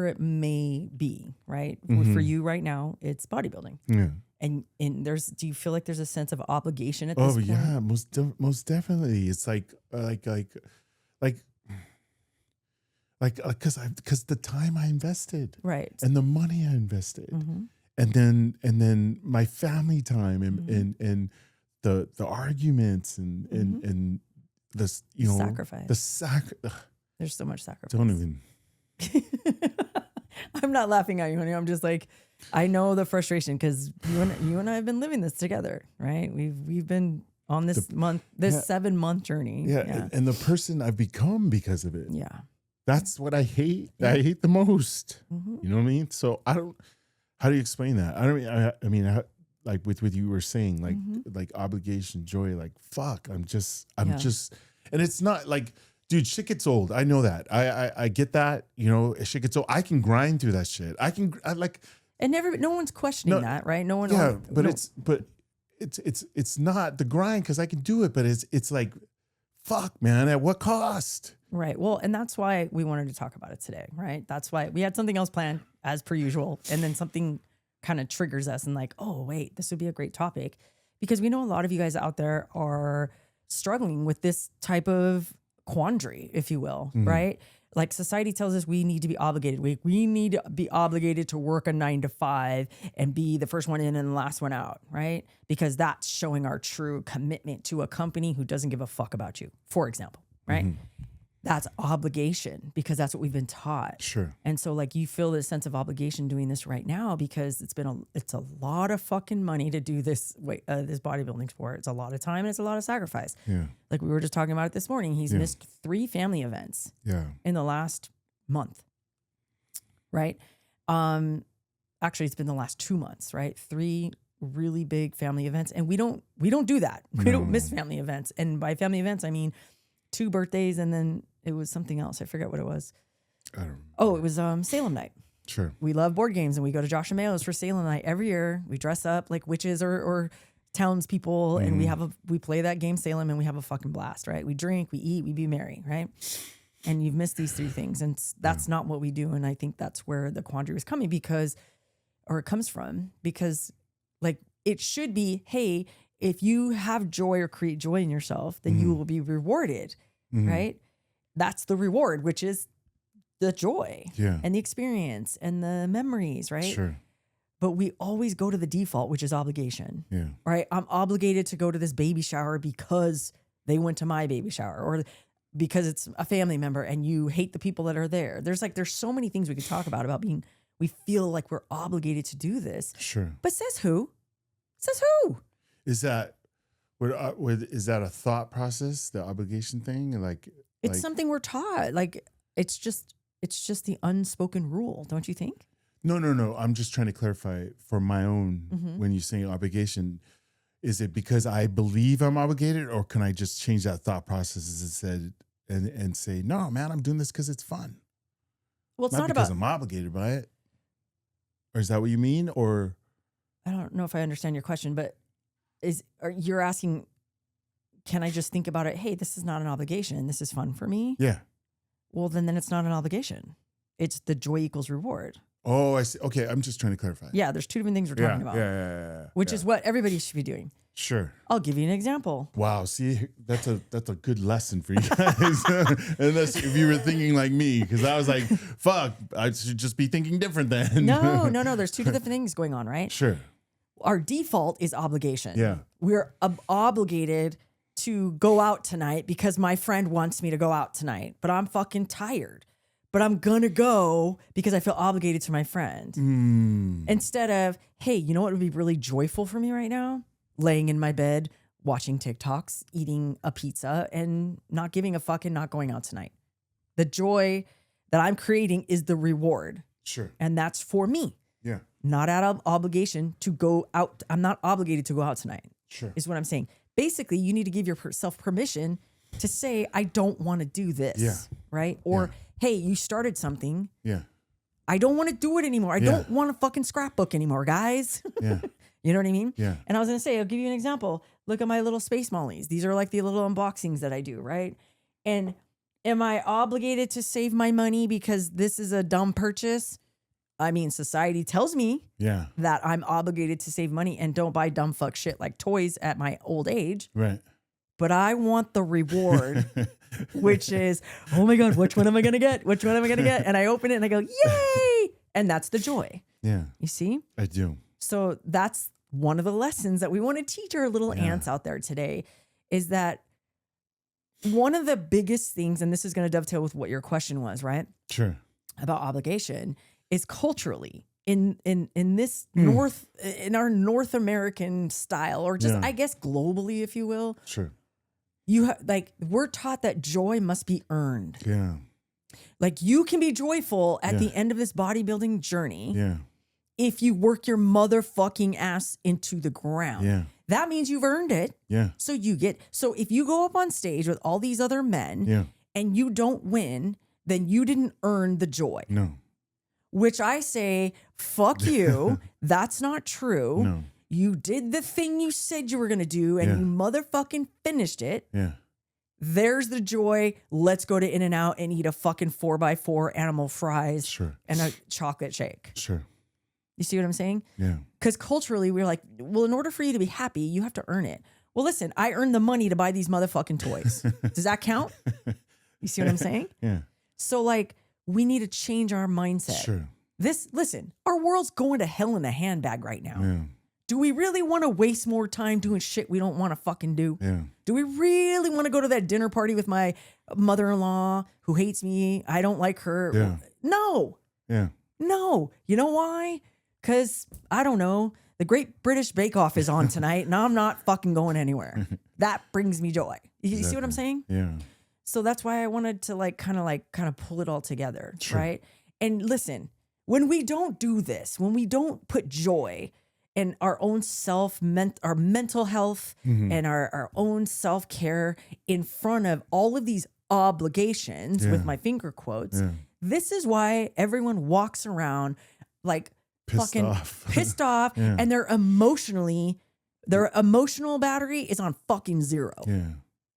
Speaker 1: it may be, right? For you right now, it's bodybuilding.
Speaker 2: Yeah.
Speaker 1: And do you feel like there's a sense of obligation at this point?
Speaker 2: Oh yeah, most definitely. It's like because the time I invested,
Speaker 1: right,
Speaker 2: and the money I invested, and then my family time and the arguments and this, you know,
Speaker 1: sacrifice. There's so much sacrifice.
Speaker 2: Don't even.
Speaker 1: I'm not laughing at you, honey. I'm just like, I know the frustration because you and I have been living this together, right? We've been on this 7-month journey.
Speaker 2: Yeah. And the person I've become because of it.
Speaker 1: Yeah.
Speaker 2: That's what I hate. Yeah. I hate the most. You know what I mean? So how do you explain that? I mean, like with you were saying, like obligation, joy, like fuck. I'm just, and it's not like, dude, shit gets old. I know that. I get that. You know, shit gets old. I can grind through that shit.
Speaker 1: And no one's questioning that, right? No one.
Speaker 2: Yeah, it's not the grind because I can do it, but it's like, fuck, man, at what cost?
Speaker 1: Right. Well, and that's why we wanted to talk about it today, right? That's why we had something else planned as per usual, and then something kind of triggers us and like, oh wait, this would be a great topic because we know a lot of you guys out there are struggling with this type of quandary, if you will, right? Like society tells us we need to be obligated. We need to be obligated to work a 9 to 5 and be the first one in and the last one out, right? Because that's showing our true commitment to a company who doesn't give a fuck about you, for example, right? That's obligation because that's what we've been taught.
Speaker 2: Sure.
Speaker 1: And so like you feel this sense of obligation doing this right now because it's a lot of fucking money to do this this bodybuilding sport. It's a lot of time and it's a lot of sacrifice.
Speaker 2: Yeah.
Speaker 1: Like we were just talking about it this morning. He's missed 3 family events in the last month. Right? Actually it's been the last 2 months, right? 3 really big family events. And we don't do that. We don't miss family events. And by family events I mean 2 birthdays and then it was something else. I forget what it was.
Speaker 2: I don't know.
Speaker 1: Oh, it was Salem night.
Speaker 2: Sure.
Speaker 1: We love board games and we go to Josh and Mayo's for Salem night every year. We dress up like witches or townspeople and we play that game Salem and we have a fucking blast, right? We drink, we eat, we be merry, right? And you've missed these 3 things and that's not what we do. And I think that's where the quandary was coming it comes from because like it should be, hey, if you have joy or create joy in yourself, then you will be rewarded, right? That's the reward, which is the joy and the experience and the memories, right?
Speaker 2: Sure.
Speaker 1: But we always go to the default, which is obligation,
Speaker 2: Yeah.
Speaker 1: right? I'm obligated to go to this baby shower because they went to my baby shower or because it's a family member and you hate the people that are there. There's so many things we could talk about we feel like we're obligated to do this.
Speaker 2: Sure.
Speaker 1: But says who? Says who?
Speaker 2: Is that is that a thought process, the obligation thing?
Speaker 1: It's something we're taught. Like it's just the unspoken rule, don't you think?
Speaker 2: No. I'm just trying to clarify for my own when you say obligation. Is it because I believe I'm obligated, or can I just change that thought process instead and say, no, man, I'm doing this because it's fun?
Speaker 1: Well, it's
Speaker 2: not
Speaker 1: not
Speaker 2: because
Speaker 1: about.
Speaker 2: I'm obligated by it. Or is that what you mean? Or
Speaker 1: I don't know if I understand your question, but you're asking, can I just think about it? Hey, this is not an obligation. This is fun for me.
Speaker 2: yeah.
Speaker 1: Well, then it's not an obligation. It's the joy equals reward.
Speaker 2: Oh, I see. Okay, I'm just trying to clarify.
Speaker 1: Yeah, there's 2 different things we're talking about.
Speaker 2: Yeah.
Speaker 1: Which is what everybody should be doing.
Speaker 2: Sure.
Speaker 1: I'll give you an example.
Speaker 2: Wow. See, that's a good lesson for you guys. Unless if you were thinking like me, because I was like, fuck, I should just be thinking different then.
Speaker 1: No. There's 2 different things going on, right?
Speaker 2: Sure.
Speaker 1: Our default is obligation.
Speaker 2: Yeah.
Speaker 1: We're obligated to go out tonight because my friend wants me to go out tonight, but I'm fucking tired. But I'm gonna go because I feel obligated to my friend. Instead of, hey, you know what would be really joyful for me right now? Laying in my bed, watching TikToks, eating a pizza, and not giving a fuck and not going out tonight. The joy that I'm creating is the reward.
Speaker 2: Sure.
Speaker 1: And that's for me.
Speaker 2: Yeah.
Speaker 1: Not out of obligation to go out. I'm not obligated to go out tonight.
Speaker 2: Sure.
Speaker 1: Is what I'm saying. Basically, you need to give yourself permission to say, I don't want to do this.
Speaker 2: Yeah.
Speaker 1: Right? Or, hey, you started something.
Speaker 2: Yeah.
Speaker 1: I don't want to do it anymore. I don't want to fucking scrapbook anymore, guys.
Speaker 2: Yeah.
Speaker 1: You know what I mean?
Speaker 2: Yeah.
Speaker 1: And I was going to say, I'll give you an example. Look at my little space mollies. These are like the little unboxings that I do, right? And am I obligated to save my money because this is a dumb purchase? I mean, society tells me that I'm obligated to save money and don't buy dumb fuck shit like toys at my old age.
Speaker 2: Right.
Speaker 1: But I want the reward, which is, oh my God, which one am I going to get? Which one am I going to get? And I open it and I go, yay. And that's the joy.
Speaker 2: Yeah.
Speaker 1: You see?
Speaker 2: I do.
Speaker 1: So that's one of the lessons that we want to teach our little ants out there today is that one of the biggest things, and this is going to dovetail with what your question was, right?
Speaker 2: Sure.
Speaker 1: About obligation is culturally in this in our North American style, or just, I guess, globally, if you will.
Speaker 2: Sure.
Speaker 1: We're taught that joy must be earned.
Speaker 2: Yeah.
Speaker 1: Like you can be joyful at the end of this bodybuilding journey.
Speaker 2: Yeah.
Speaker 1: If you work your motherfucking ass into the ground.
Speaker 2: Yeah.
Speaker 1: That means you've earned it.
Speaker 2: Yeah.
Speaker 1: So if you go up on stage with all these other men and you don't win, then you didn't earn the joy.
Speaker 2: No.
Speaker 1: Which I say, fuck you. That's not true.
Speaker 2: No.
Speaker 1: You did the thing you said you were going to do and you motherfucking finished it.
Speaker 2: Yeah.
Speaker 1: There's the joy. Let's go to In-N-Out and eat a fucking 4x4 animal fries
Speaker 2: Sure.
Speaker 1: and a chocolate shake.
Speaker 2: Sure.
Speaker 1: You see what I'm saying?
Speaker 2: Yeah.
Speaker 1: Because culturally, we're like, well, in order for you to be happy, you have to earn it. Well, listen, I earned the money to buy these motherfucking toys. Does that count? You see what I'm saying?
Speaker 2: Yeah.
Speaker 1: So like, we need to change our mindset.
Speaker 2: Sure.
Speaker 1: Listen, our world's going to hell in a handbag right now.
Speaker 2: Yeah.
Speaker 1: Do we really want to waste more time doing shit we don't want to fucking do?
Speaker 2: Yeah.
Speaker 1: Do we really want to go to that dinner party with my mother-in-law who hates me? I don't like her.
Speaker 2: Yeah.
Speaker 1: No.
Speaker 2: Yeah.
Speaker 1: No. You know why? Because, I don't know, the Great British Bake Off is on tonight and I'm not fucking going anywhere. That brings me joy. You see what I'm saying?
Speaker 2: Yeah.
Speaker 1: So that's why I wanted to kind of pull it all together,
Speaker 2: Sure.
Speaker 1: right? And listen, when we don't do this, when we don't put joy in our own our mental health and our own self-care in front of all of these obligations with my finger quotes, this is why everyone walks around like
Speaker 2: Pissed off.
Speaker 1: pissed off and their emotional battery is on fucking zero.
Speaker 2: Yeah.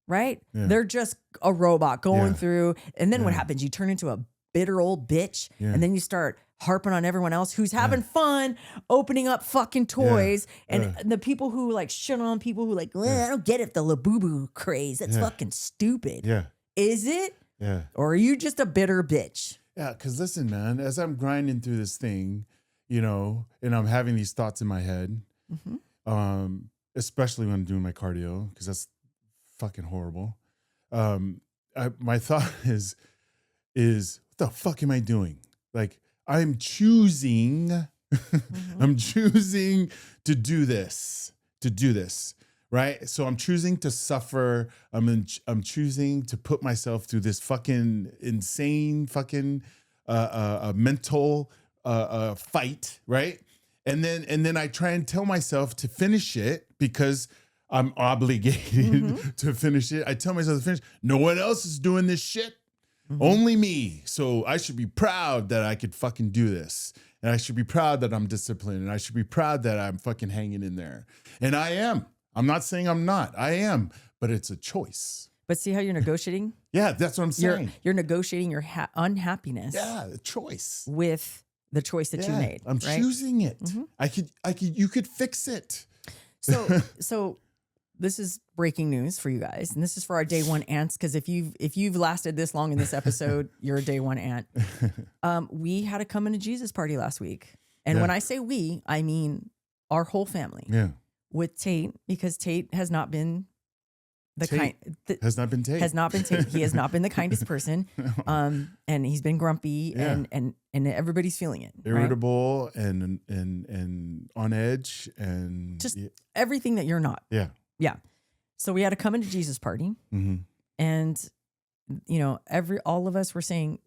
Speaker 1: Right?
Speaker 2: Yeah.
Speaker 1: They're just a robot going
Speaker 2: Yeah.
Speaker 1: through. And then what
Speaker 2: Yeah.
Speaker 1: happens? You turn into a bitter old bitch.
Speaker 2: Yeah.
Speaker 1: And then you start harping on everyone else who's having fun opening up fucking toys. And the people who like shit on people who like, well, I don't get it, the Labubu craze. That's fucking stupid.
Speaker 2: Yeah.
Speaker 1: Is it?
Speaker 2: Yeah.
Speaker 1: Or are you just a bitter bitch?
Speaker 2: Yeah. Because listen, man, as I'm grinding through this thing, you know, and I'm having these thoughts in my head, especially when I'm doing my cardio, because that's fucking horrible. My thought is what the fuck am I doing? Like, I'm choosing, I'm choosing to do this, right? So I'm choosing to suffer. I'm choosing to put myself through this fucking insane fucking mental fight, right? And then I try and tell myself to finish it because I'm obligated to finish it. I tell myself to finish. No one else is doing this shit. Only me. So I should be proud that I could fucking do this. And I should be proud that I'm disciplined. And I should be proud that I'm fucking hanging in there. And I am. I'm not saying I'm not. I am. But it's a choice.
Speaker 1: But see how you're negotiating?
Speaker 2: Yeah, that's what I'm saying.
Speaker 1: You're negotiating your unhappiness.
Speaker 2: Yeah, a choice.
Speaker 1: With the choice that you made.
Speaker 2: I'm
Speaker 1: right?
Speaker 2: choosing it. You could fix it.
Speaker 1: So this is breaking news for you guys, and this is for our day one ants. Because if you've lasted this long in this episode, you're a day one ant. We had a come into Jesus party last week, and when I say we, I mean our whole family.
Speaker 2: Yeah,
Speaker 1: with Tate, because Tate has not been
Speaker 2: has not been Tate.
Speaker 1: He has not been the kindest person. And he's been grumpy and everybody's feeling it.
Speaker 2: Irritable, right? and on edge and
Speaker 1: just everything that you're not.
Speaker 2: Yeah.
Speaker 1: Yeah. So we had a come into Jesus party. And you know, all of us were saying,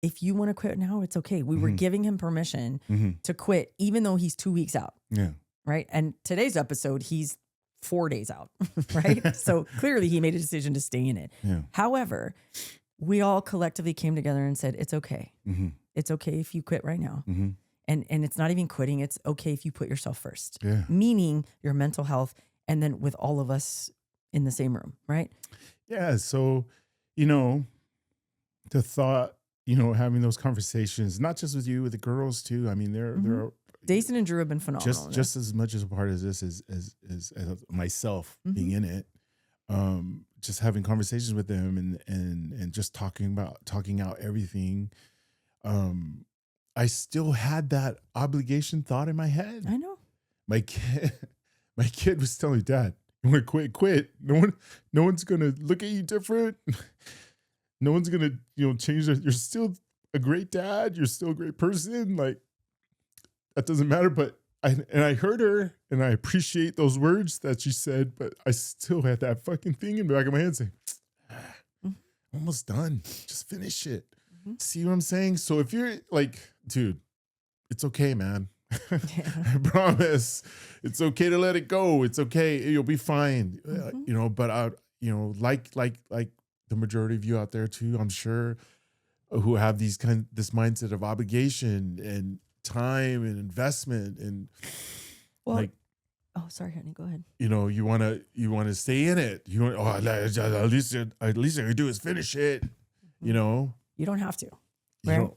Speaker 1: if you want to quit now, it's okay. We were giving him permission to quit, even though he's 2 weeks out.
Speaker 2: Yeah.
Speaker 1: Right. And today's episode, he's 4 days out. Right. So clearly he made a decision to stay in it.
Speaker 2: Yeah.
Speaker 1: However, we all collectively came together and said, it's okay. It's okay if you quit right now. And it's not even quitting. It's okay if you put yourself first, meaning your mental health. And then with all of us in the same room. Right.
Speaker 2: Yeah. So, you know, the thought, you know, having those conversations, not just with you, with the girls too. I mean, they're
Speaker 1: Jason and Drew have been phenomenal.
Speaker 2: Just as much as a part of this as myself being in it. Just having conversations with them and just talking out everything. I still had that obligation thought in my head.
Speaker 1: I know.
Speaker 2: My kid was telling me, Dad, you want to quit. No one's gonna look at you different. No one's gonna, change. You're still a great dad. You're still a great person. Like, that doesn't matter. But I heard her, and I appreciate those words that she said. But I still had that fucking thing in the back of my head saying, almost done. Just finish it. See what I'm saying? So if you're like, dude, it's okay, man. I promise. It's okay to let it go. It's okay. You'll be fine. But like the majority of you out there too, I'm sure, who have this mindset of obligation and time and investment and
Speaker 1: sorry, honey, go ahead.
Speaker 2: You want to stay in it. You want, at least I can do is finish it. You
Speaker 1: don't have to.
Speaker 2: You
Speaker 1: right?
Speaker 2: don't.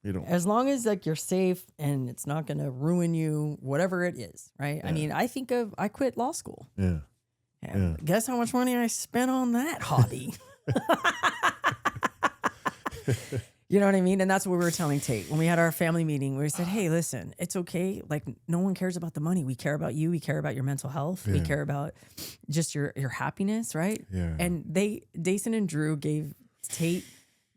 Speaker 2: You don't.
Speaker 1: As long as like you're safe and it's not going to ruin you, whatever it is, right? I mean, I quit law school.
Speaker 2: Yeah.
Speaker 1: And guess how much money I spent on that hobby? You know what I mean? And that's what we were telling Tate when we had our family meeting. We said, hey, listen, it's okay. Like, no one cares about the money. We care about you. We care about your mental health. We care about just your happiness, right?
Speaker 2: Yeah.
Speaker 1: And Dason and Drew gave Tate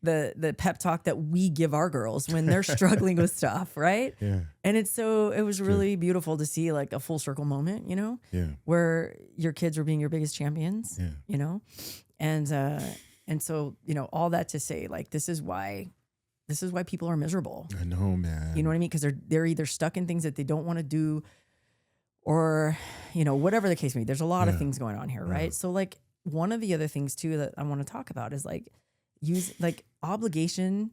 Speaker 1: the pep talk that we give our girls when they're struggling with stuff, right?
Speaker 2: Yeah.
Speaker 1: And it was really beautiful to see like a full circle moment, you know?
Speaker 2: Yeah.
Speaker 1: Where your kids were being your biggest champions, you know? And so, you know, all that to say, like, this is why people are miserable.
Speaker 2: I know, man.
Speaker 1: You know what I mean? Because they're either stuck in things that they don't want to do, or, you know, whatever the case may be. There's a lot of things going on here, right? So like one of the other things too that I want to talk about is like use like obligation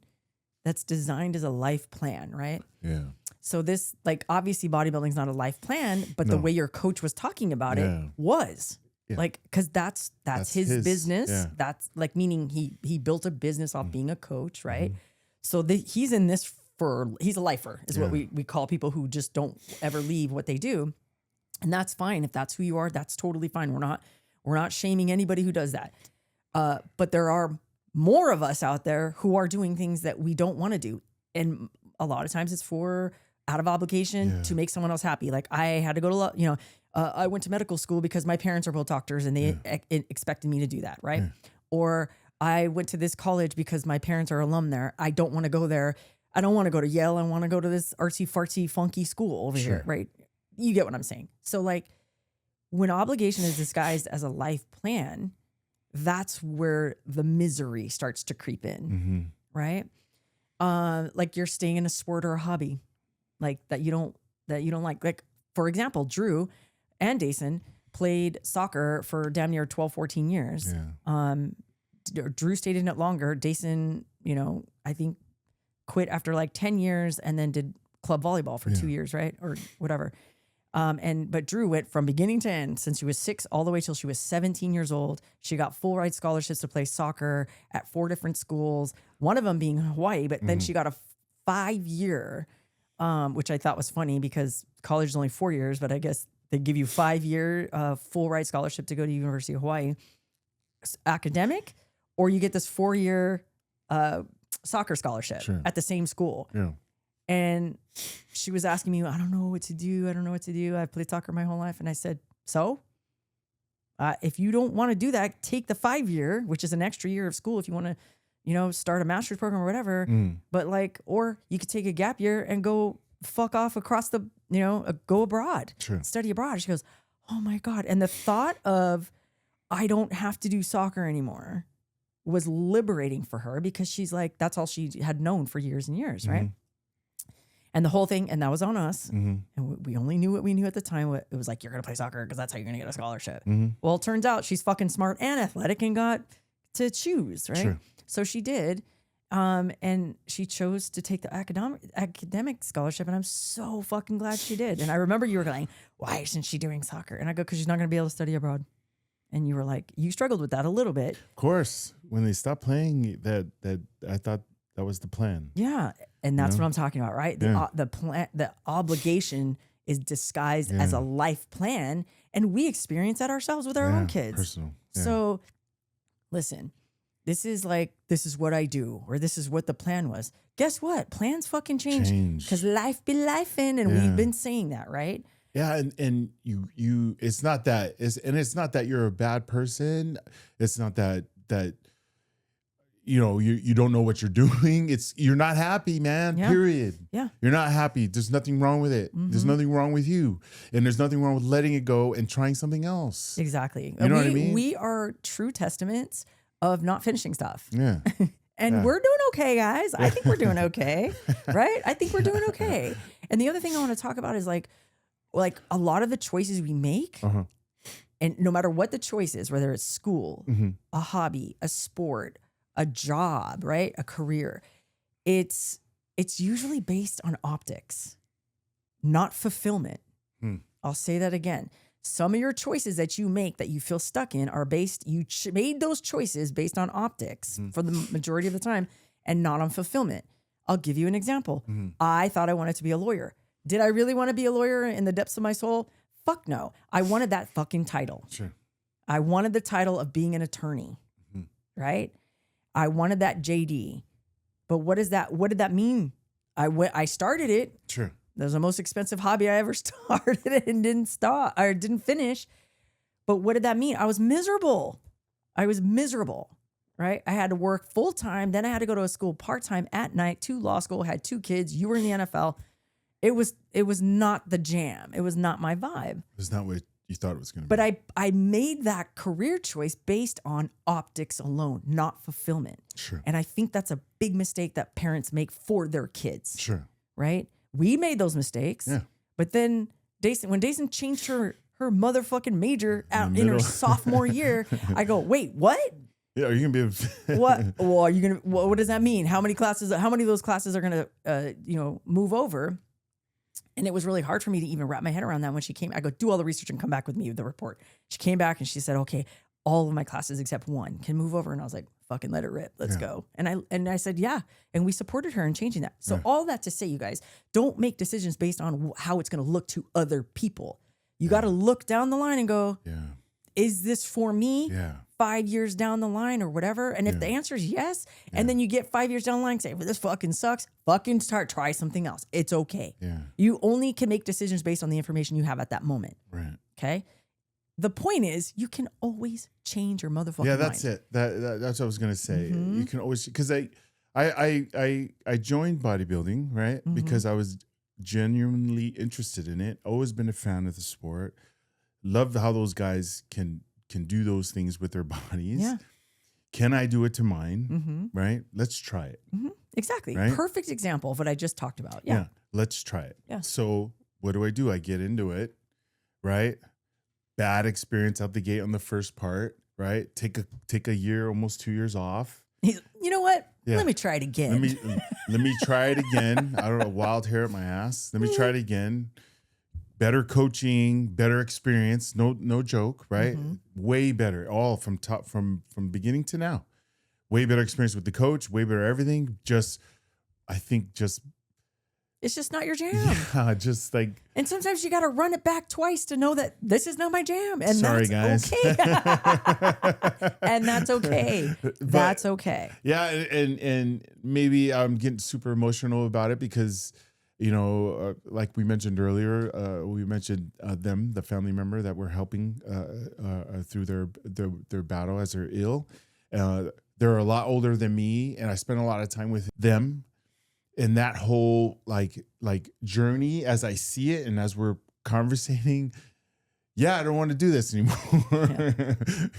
Speaker 1: that's designed as a life plan, right?
Speaker 2: Yeah.
Speaker 1: So this, like, obviously bodybuilding is not a life plan, but the way your coach was talking about it was. Yeah. Like, cause that's his business. Yeah. That's like, meaning he built a business off being a coach, right? Mm-hmm. So he's in this he's a lifer is what we call people who just don't ever leave what they do. And that's fine. If that's who you are, that's totally fine. We're not shaming anybody who does that. But there are more of us out there who are doing things that we don't want to do. And a lot of times it's out of obligation to make someone else happy. Like I had to go to, I went to medical school because my parents are both doctors and they expected me to do that. Right. Yeah. Or I went to this college because my parents are alum there. I don't want to go there. I don't want to go to Yale. I want to go to this artsy fartsy funky school over here. Right. You get what I'm saying? So like when obligation is disguised as a life plan, that's where the misery starts to creep in. Mm-hmm. Right. Like you're staying in a sport or a hobby like that you don't like, for example, Drew and Dason played soccer for damn near 12, 14 years. Yeah. Drew stayed in it longer. Dason, I think quit after like 10 years and then did club volleyball for 2 years, right? Or whatever. But Drew went from beginning to end since she was 6 all the way till she was 17 years old. She got full ride scholarships to play soccer at 4 different schools, one of them being Hawaii, but then she got a 5-year, which I thought was funny because college is only 4 years, but I guess they give you 5-year full ride scholarship to go to University of Hawaii. Academic, or you get this 4-year soccer scholarship at the same school. Yeah. And she was asking me, I don't know what to do. I've played soccer my whole life. And I said, so if you don't want to do that, take the 5-year, which is an extra year of school if you want to, start a master's program or whatever. But or you could take a gap year and go fuck off across the, go abroad, study abroad. She goes, oh my God. And the thought of, I don't have to do soccer anymore was liberating for her because she's like, that's all she had known for years and years. Right. And the whole thing, and that was on us. And we only knew what we knew at the time. It was like, you're going to play soccer because that's how you're going to get a scholarship. Well, it turns out she's fucking smart and athletic and got to choose. Right. Sure. So she did. And she chose to take the academic scholarship. And I'm so fucking glad she did. And I remember you were going, why isn't she doing soccer? And I go, because she's not going to be able to study abroad. And you were like, you struggled with that a little bit.
Speaker 2: Of course. When they stopped playing, that I thought that was the plan.
Speaker 1: Yeah. And that's what I'm talking about, right? The plan, the obligation is disguised as a life plan. And we experience that ourselves with our own kids. Personal. Yeah. So listen, this is what I do, or this is what the plan was. Guess what? Plans fucking change. Because life be lifing, and we've been saying that, right?
Speaker 2: Yeah, and you it's not that you're a bad person. It's not that you don't know what you're doing. It's you're not happy, man. Yeah. Period. Yeah. You're not happy. There's nothing wrong with it. There's nothing wrong with you. And there's nothing wrong with letting it go and trying something else.
Speaker 1: Exactly.
Speaker 2: You know what I mean?
Speaker 1: We are true testaments of not finishing stuff.
Speaker 2: Yeah.
Speaker 1: And we're doing okay, guys. I think we're doing okay. Right? I think we're doing okay. And the other thing I want to talk about is like a lot of the choices we make, and no matter what the choice is, whether it's school, a hobby, a sport, a job, right? A career, it's usually based on optics, not fulfillment. I'll say that again. Some of your choices that you make that you feel stuck in are made those choices based on optics for the majority of the time and not on fulfillment. I'll give you an example. I thought I wanted to be a lawyer. Did I really want to be a lawyer in the depths of my soul? Fuck no. I wanted that fucking title.
Speaker 2: Sure.
Speaker 1: I wanted the title of being an attorney, right? I wanted that JD. But what did that mean? I started it.
Speaker 2: Sure.
Speaker 1: That was the most expensive hobby I ever started and didn't finish. But what did that mean? I was miserable. Right? I had to work full time. Then I had to go to a school part time at night to law school, had 2 kids. You were in the NFL. It was not the jam. It was not my vibe.
Speaker 2: It was not what you thought it was going to be.
Speaker 1: But I made that career choice based on optics alone, not fulfillment.
Speaker 2: Sure.
Speaker 1: And I think that's a big mistake that parents make for their kids.
Speaker 2: Sure.
Speaker 1: Right? We made those mistakes.
Speaker 2: Yeah.
Speaker 1: But then when Daisy changed her motherfucking major out in her sophomore year, I go, wait, what?
Speaker 2: Yeah, are you gonna be
Speaker 1: what? Well, are you gonna? What does that mean? How many of those classes are gonna, move over? And it was really hard for me to even wrap my head around that. When she came, I go, do all the research and come back with me with the report. She came back and she said, okay, all of my classes except one can move over. And I was like, fucking let it rip. Let's go. And I said, yeah. And we supported her in changing that. So all that to say, you guys, don't make decisions based on how it's going to look to other people. You got to look down the line and go, is this for me? 5 years down the line or whatever. And if the answer is yes, and then you get 5 years down the line and say, well, this fucking sucks, try something else. It's okay.
Speaker 2: Yeah.
Speaker 1: You only can make decisions based on the information you have at that moment.
Speaker 2: Right.
Speaker 1: Okay. The point is, you can always change your motherfucking mind.
Speaker 2: Yeah, that's it. That's what I was gonna say. You can always, because I joined bodybuilding, right? Because I was genuinely interested in it. Always been a fan of the sport. Loved how those guys can do those things with their bodies.
Speaker 1: Yeah.
Speaker 2: Can I do it to mine? Right? Let's try it.
Speaker 1: Exactly.
Speaker 2: Right?
Speaker 1: Perfect example of what I just talked about. Yeah.
Speaker 2: Let's try it.
Speaker 1: Yeah.
Speaker 2: So what do? I get into it, right? Bad experience out the gate on the first part, right? Take a year, almost 2 years off.
Speaker 1: You know what?
Speaker 2: Yeah.
Speaker 1: Let me try it again.
Speaker 2: Let me try it again. I don't know, wild hair at my ass. Let me try it again. Better coaching, better experience. No joke, right? Way better. All from beginning to now. Way better experience with the coach. Way better everything. I think
Speaker 1: it's just not your jam.
Speaker 2: Yeah, just like.
Speaker 1: And sometimes you got to run it back twice to know that this is not my jam. And
Speaker 2: sorry,
Speaker 1: that's
Speaker 2: guys.
Speaker 1: Okay. And that's okay. That's okay.
Speaker 2: Yeah, and maybe I'm getting super emotional about it because, like we mentioned earlier, we mentioned them, the family member that we're helping through their battle as they're ill. They're a lot older than me, and I spend a lot of time with them. In that whole like journey, as I see it and as we're conversating, I don't want to do this anymore.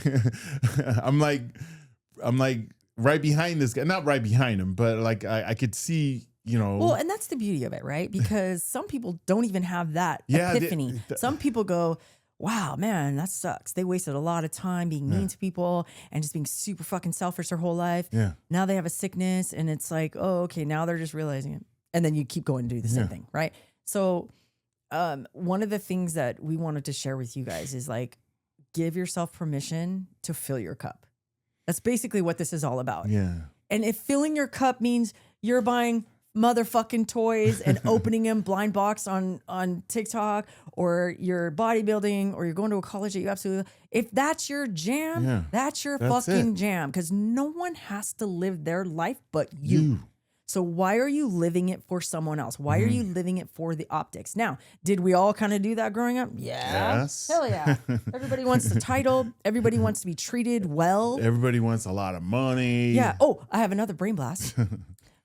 Speaker 2: Yeah. I'm like right behind this guy, not right behind him, but like I could see,
Speaker 1: Well, and that's the beauty of it, right? Because some people don't even have that epiphany. Some people go, wow, man, that sucks. They wasted a lot of time being mean to people and just being super fucking selfish their whole life.
Speaker 2: Yeah.
Speaker 1: Now they have a sickness and it's like, oh, okay, now they're just realizing it. And then you keep going to do the same thing, right? So one of the things that we wanted to share with you guys is like, give yourself permission to fill your cup. That's basically what this is all about.
Speaker 2: Yeah.
Speaker 1: And if filling your cup means you're buying motherfucking toys and opening them blind box on TikTok, or you're bodybuilding, or you're going to a college that you absolutely, if that's your jam, that's your fucking jam, because no one has to live their life but you. So why are you living it for someone else? Why are you living it for the optics? Now, did we all kind of do that growing up? Yeah.
Speaker 2: Yes.
Speaker 1: Hell yeah. Everybody wants the title. Everybody wants to be treated well.
Speaker 2: Everybody wants a lot of money.
Speaker 1: Yeah. Oh, I have another brain blast.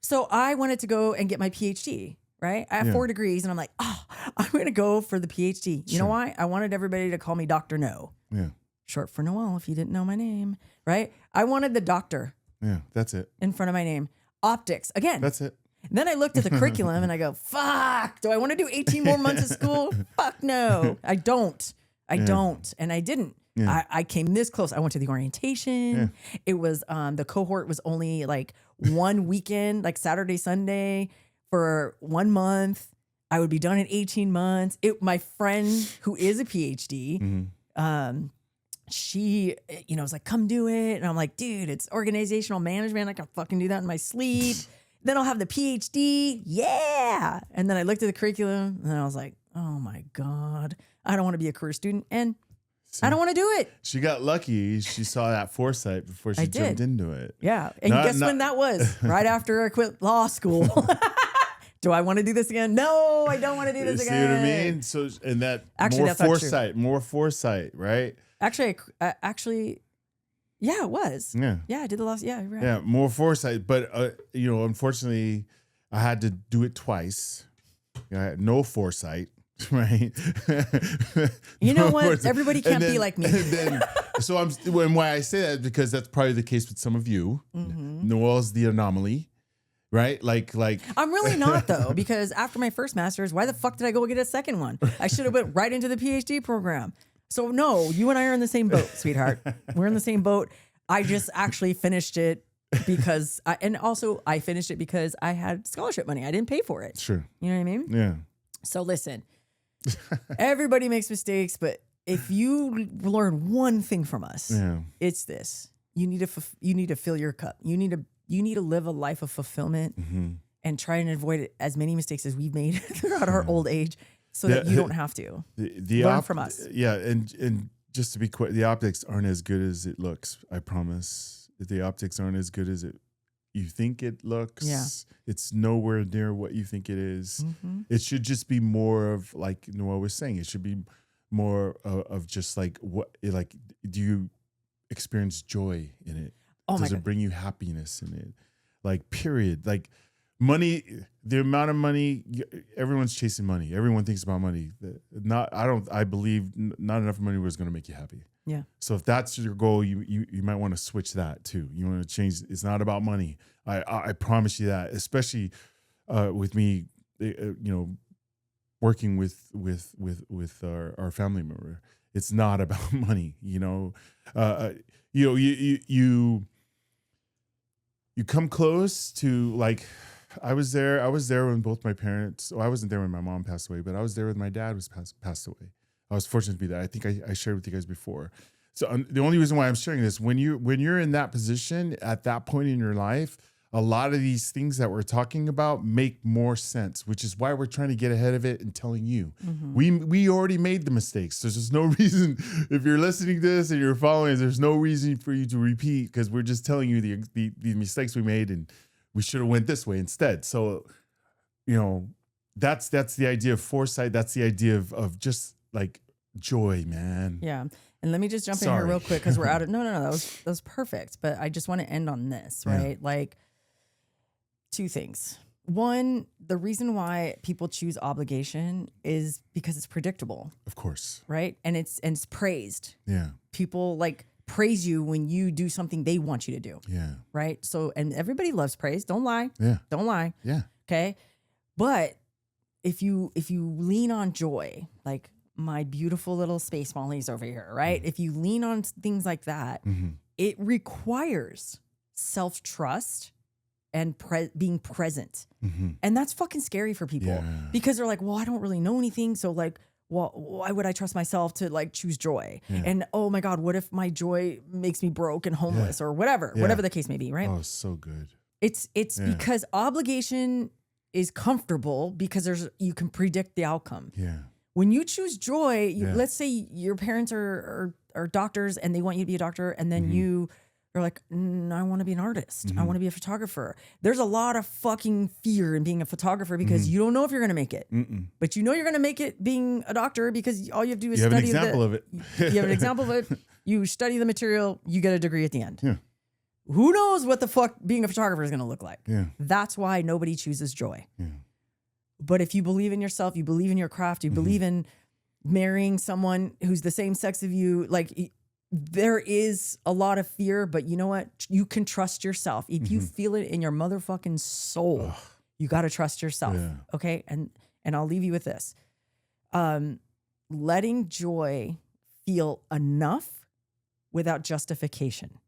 Speaker 1: So I wanted to go and get my PhD, right? I have 4 degrees and I'm like, I'm going to go for the PhD. You know why? I wanted everybody to call me Dr. No.
Speaker 2: Yeah.
Speaker 1: Short for Noel, if you didn't know my name, right? I wanted the doctor.
Speaker 2: Yeah, that's it.
Speaker 1: In front of my name. Optics. Again.
Speaker 2: That's it.
Speaker 1: Then I looked at the curriculum and I go, fuck, do I want to do 18 more months of school? Fuck no. I don't. And I didn't. Yeah. I came this close. I went to the orientation. Yeah. It was, the cohort was only like one weekend, like Saturday, Sunday for 1 month. I would be done in 18 months. My friend who is a PhD, she, was like, come do it. And I'm like, dude, it's organizational management. I can fucking do that in my sleep. Then I'll have the PhD. Yeah. And then I looked at the curriculum and I was like, oh my God, I don't want to be a career student. And I don't want to do it.
Speaker 2: She got lucky. She saw that foresight before she jumped into it.
Speaker 1: Yeah. And guess when that was? Right after I quit law school. Do I want to do this again? No, I don't want to do this again.
Speaker 2: See what I mean? So, and that
Speaker 1: actually,
Speaker 2: more foresight, right?
Speaker 1: Actually, yeah, it was.
Speaker 2: Yeah.
Speaker 1: Yeah, I did the last. Yeah, right.
Speaker 2: Yeah, more foresight. But, unfortunately, I had to do it twice. I had no foresight, right?
Speaker 1: You know what? Foresight. Everybody can't be like me.
Speaker 2: And why I say that is because that's probably the case with some of you. Noel's the anomaly. Right? Like
Speaker 1: I'm really not though, because after my first master's, why the fuck did I go get a second one? I should have went right into the PhD program. So no, you and I are in the same boat, sweetheart. We're in the same boat. I just actually finished it because I finished it because I had scholarship money. I didn't pay for it.
Speaker 2: Sure.
Speaker 1: You know what I mean?
Speaker 2: Yeah.
Speaker 1: So listen, everybody makes mistakes, but if you learn one thing from us, it's this: you need to fill your cup. You need to live a life of fulfillment and try and avoid as many mistakes as we've made throughout our old age, so that you don't have to learn from us.
Speaker 2: Yeah, and just to be quick, the optics aren't as good as it looks. I promise. The optics aren't as good as you think it looks.
Speaker 1: Yeah.
Speaker 2: It's nowhere near what you think it is. It should just be more of, like Noah was saying, it should be more of just like do you experience joy in it? Does it bring you happiness in it? Like, period. Like, money, the amount of money, everyone's chasing money. Everyone thinks about money. I believe not enough money was going to make you happy.
Speaker 1: Yeah.
Speaker 2: So if that's your goal, you might want to switch that too. You want to change. It's not about money. I promise you that, especially with me, working with our family member. It's not about money, you come close to, like, I was there when both my parents, I wasn't there when my mom passed away, but I was there when my dad was passed away. I was fortunate to be there. I think I shared with you guys before. So the only reason why I'm sharing this, when you're in that position at that point in your life, a lot of these things that we're talking about make more sense, which is why we're trying to get ahead of it and telling you. We already made the mistakes. So there's no reason, if you're listening to this and you're following, there's no reason for you to repeat, because we're just telling you the mistakes we made and we should have went this way instead. So, that's the idea of foresight. That's the idea of just like joy, man.
Speaker 1: Yeah. And let me just jump in here real quick, because we're out of, no, that was perfect. But I just want to end on this, right? Yeah. Like, two things. One, the reason why people choose obligation is because it's predictable.
Speaker 2: Of course.
Speaker 1: Right? And it's praised.
Speaker 2: Yeah.
Speaker 1: People like praise you when you do something they want you to do.
Speaker 2: Yeah.
Speaker 1: Right? So, and everybody loves praise. Don't lie.
Speaker 2: Yeah.
Speaker 1: Don't lie.
Speaker 2: Yeah.
Speaker 1: Okay? But if you lean on joy, like my beautiful little space mollies over here, right? If you lean on things like that, it requires self-trust and being present. And that's fucking scary for people because they're like, well, I don't really know anything. So like, well, why would I trust myself to like choose joy? Yeah. And oh my God, what if my joy makes me broke and homeless or whatever the case may be, right?
Speaker 2: Oh, so good.
Speaker 1: It's because obligation is comfortable because you can predict the outcome.
Speaker 2: Yeah.
Speaker 1: When you choose joy, let's say your parents are doctors and they want you to be a doctor, and then you're like, I want to be an artist. I want to be a photographer. There's a lot of fucking fear in being a photographer because you don't know if you're going to make it. But you know you're going to make it being a doctor because all you have to do is study
Speaker 2: an example of it.
Speaker 1: You have an example of it. You study the material. You get a degree at the end.
Speaker 2: Yeah.
Speaker 1: Who knows what the fuck being a photographer is going to look like?
Speaker 2: Yeah.
Speaker 1: That's why nobody chooses joy.
Speaker 2: Yeah.
Speaker 1: But if you believe in yourself, you believe in your craft, you believe in marrying someone who's the same sex of you, like there is a lot of fear, but you know what? You can trust yourself. If you feel it in your motherfucking soul, you got to trust yourself. Yeah. Okay. And I'll leave you with this. Letting joy feel enough without justification.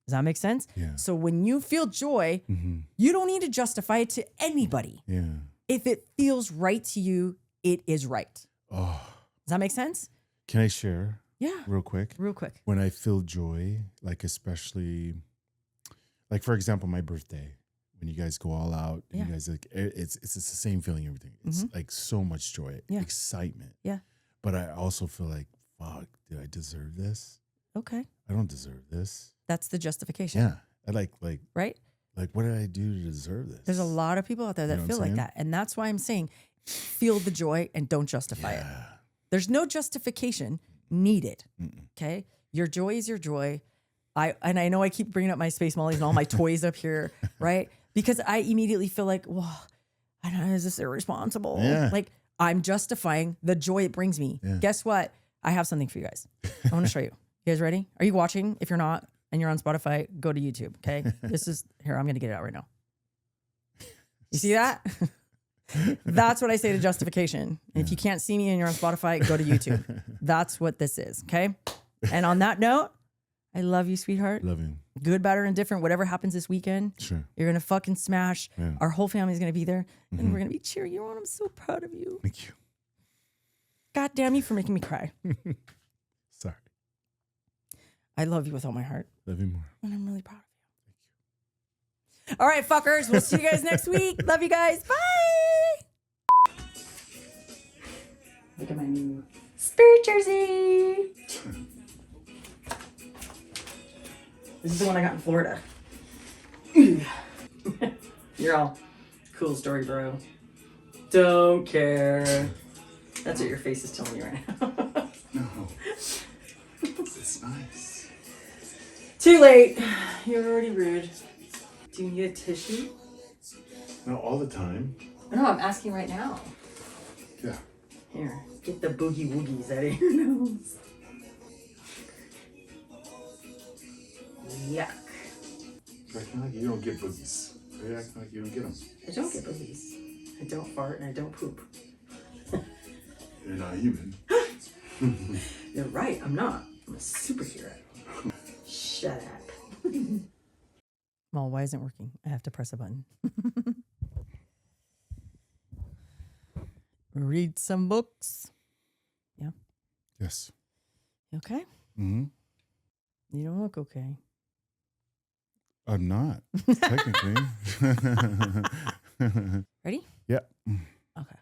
Speaker 1: Does that make sense?
Speaker 2: Yeah.
Speaker 1: So when you feel joy, you don't need to justify it to anybody.
Speaker 2: Yeah.
Speaker 1: If it feels right to you, it is right.
Speaker 2: Oh.
Speaker 1: Does that make sense?
Speaker 2: Can I share?
Speaker 1: Yeah.
Speaker 2: Real quick. When I feel joy, like especially, like for example, my birthday. when you guys go all out, and you guys like it's the same feeling. Everything. It's like so much joy, excitement.
Speaker 1: Yeah.
Speaker 2: But I also feel like, fuck, do I deserve this?
Speaker 1: Okay.
Speaker 2: I don't deserve this.
Speaker 1: That's the justification.
Speaker 2: Yeah. I
Speaker 1: right.
Speaker 2: Like, what did I do to deserve this?
Speaker 1: There's a lot of people out there that feel like that. And that's why I'm saying feel the joy and don't justify it. There's no justification needed. Okay. Your joy is your joy. I know I keep bringing up my Space Mollies and all my toys up here, right? Because I immediately feel like, well, I don't know, is this irresponsible?
Speaker 2: Yeah.
Speaker 1: Like I'm justifying the joy it brings me. Yeah. Guess what? I have something for you guys. I want to show you. You guys ready? Are you watching? If you're not and you're on Spotify, go to YouTube. Okay. This is here. I'm going to get it out right now. You see that? That's what I say to justification. And if you can't see me and you're on Spotify, go to YouTube. That's what this is. Okay. And on that note, I love you, sweetheart.
Speaker 2: Love you.
Speaker 1: Good, bad, or indifferent, whatever happens this weekend.
Speaker 2: Sure.
Speaker 1: You're going to fucking smash.
Speaker 2: Yeah.
Speaker 1: Our whole family's going to be there. And we're going to be cheering you on. I'm so proud of you.
Speaker 2: Thank you.
Speaker 1: God damn you for making me cry.
Speaker 2: Sorry.
Speaker 1: I love you with all my heart.
Speaker 2: Love you more.
Speaker 1: And I'm really proud of you. All right, fuckers. We'll see you guys next week. Love you guys. Bye. Look at my new Spirit jersey. This is the one I got in Florida. You're all cool story, bro. Don't care. That's what your face is telling me right now.
Speaker 2: No. It's nice.
Speaker 1: Too late. You're already rude. Do you need a tissue?
Speaker 2: No, all the time.
Speaker 1: No, I'm asking right now.
Speaker 2: Yeah.
Speaker 1: Here, get the boogie woogies out of your nose. Yuck.
Speaker 2: You're acting like you don't get boogies. You're acting like you don't get them.
Speaker 1: I don't get boogies. I don't fart and I don't poop.
Speaker 2: You're not human.
Speaker 1: You're right, I'm not. I'm a superhero. Shut up. Well, why isn't it working? I have to press a button. Read some books. Yeah.
Speaker 2: Yes.
Speaker 1: You okay?
Speaker 2: Mm-hmm.
Speaker 1: You don't look okay.
Speaker 2: I'm not, technically.
Speaker 1: Ready?
Speaker 2: Yeah.
Speaker 1: Okay.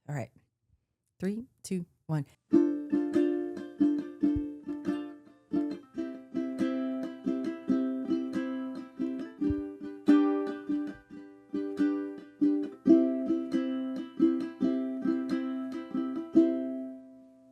Speaker 1: All right. 3, 2, 1.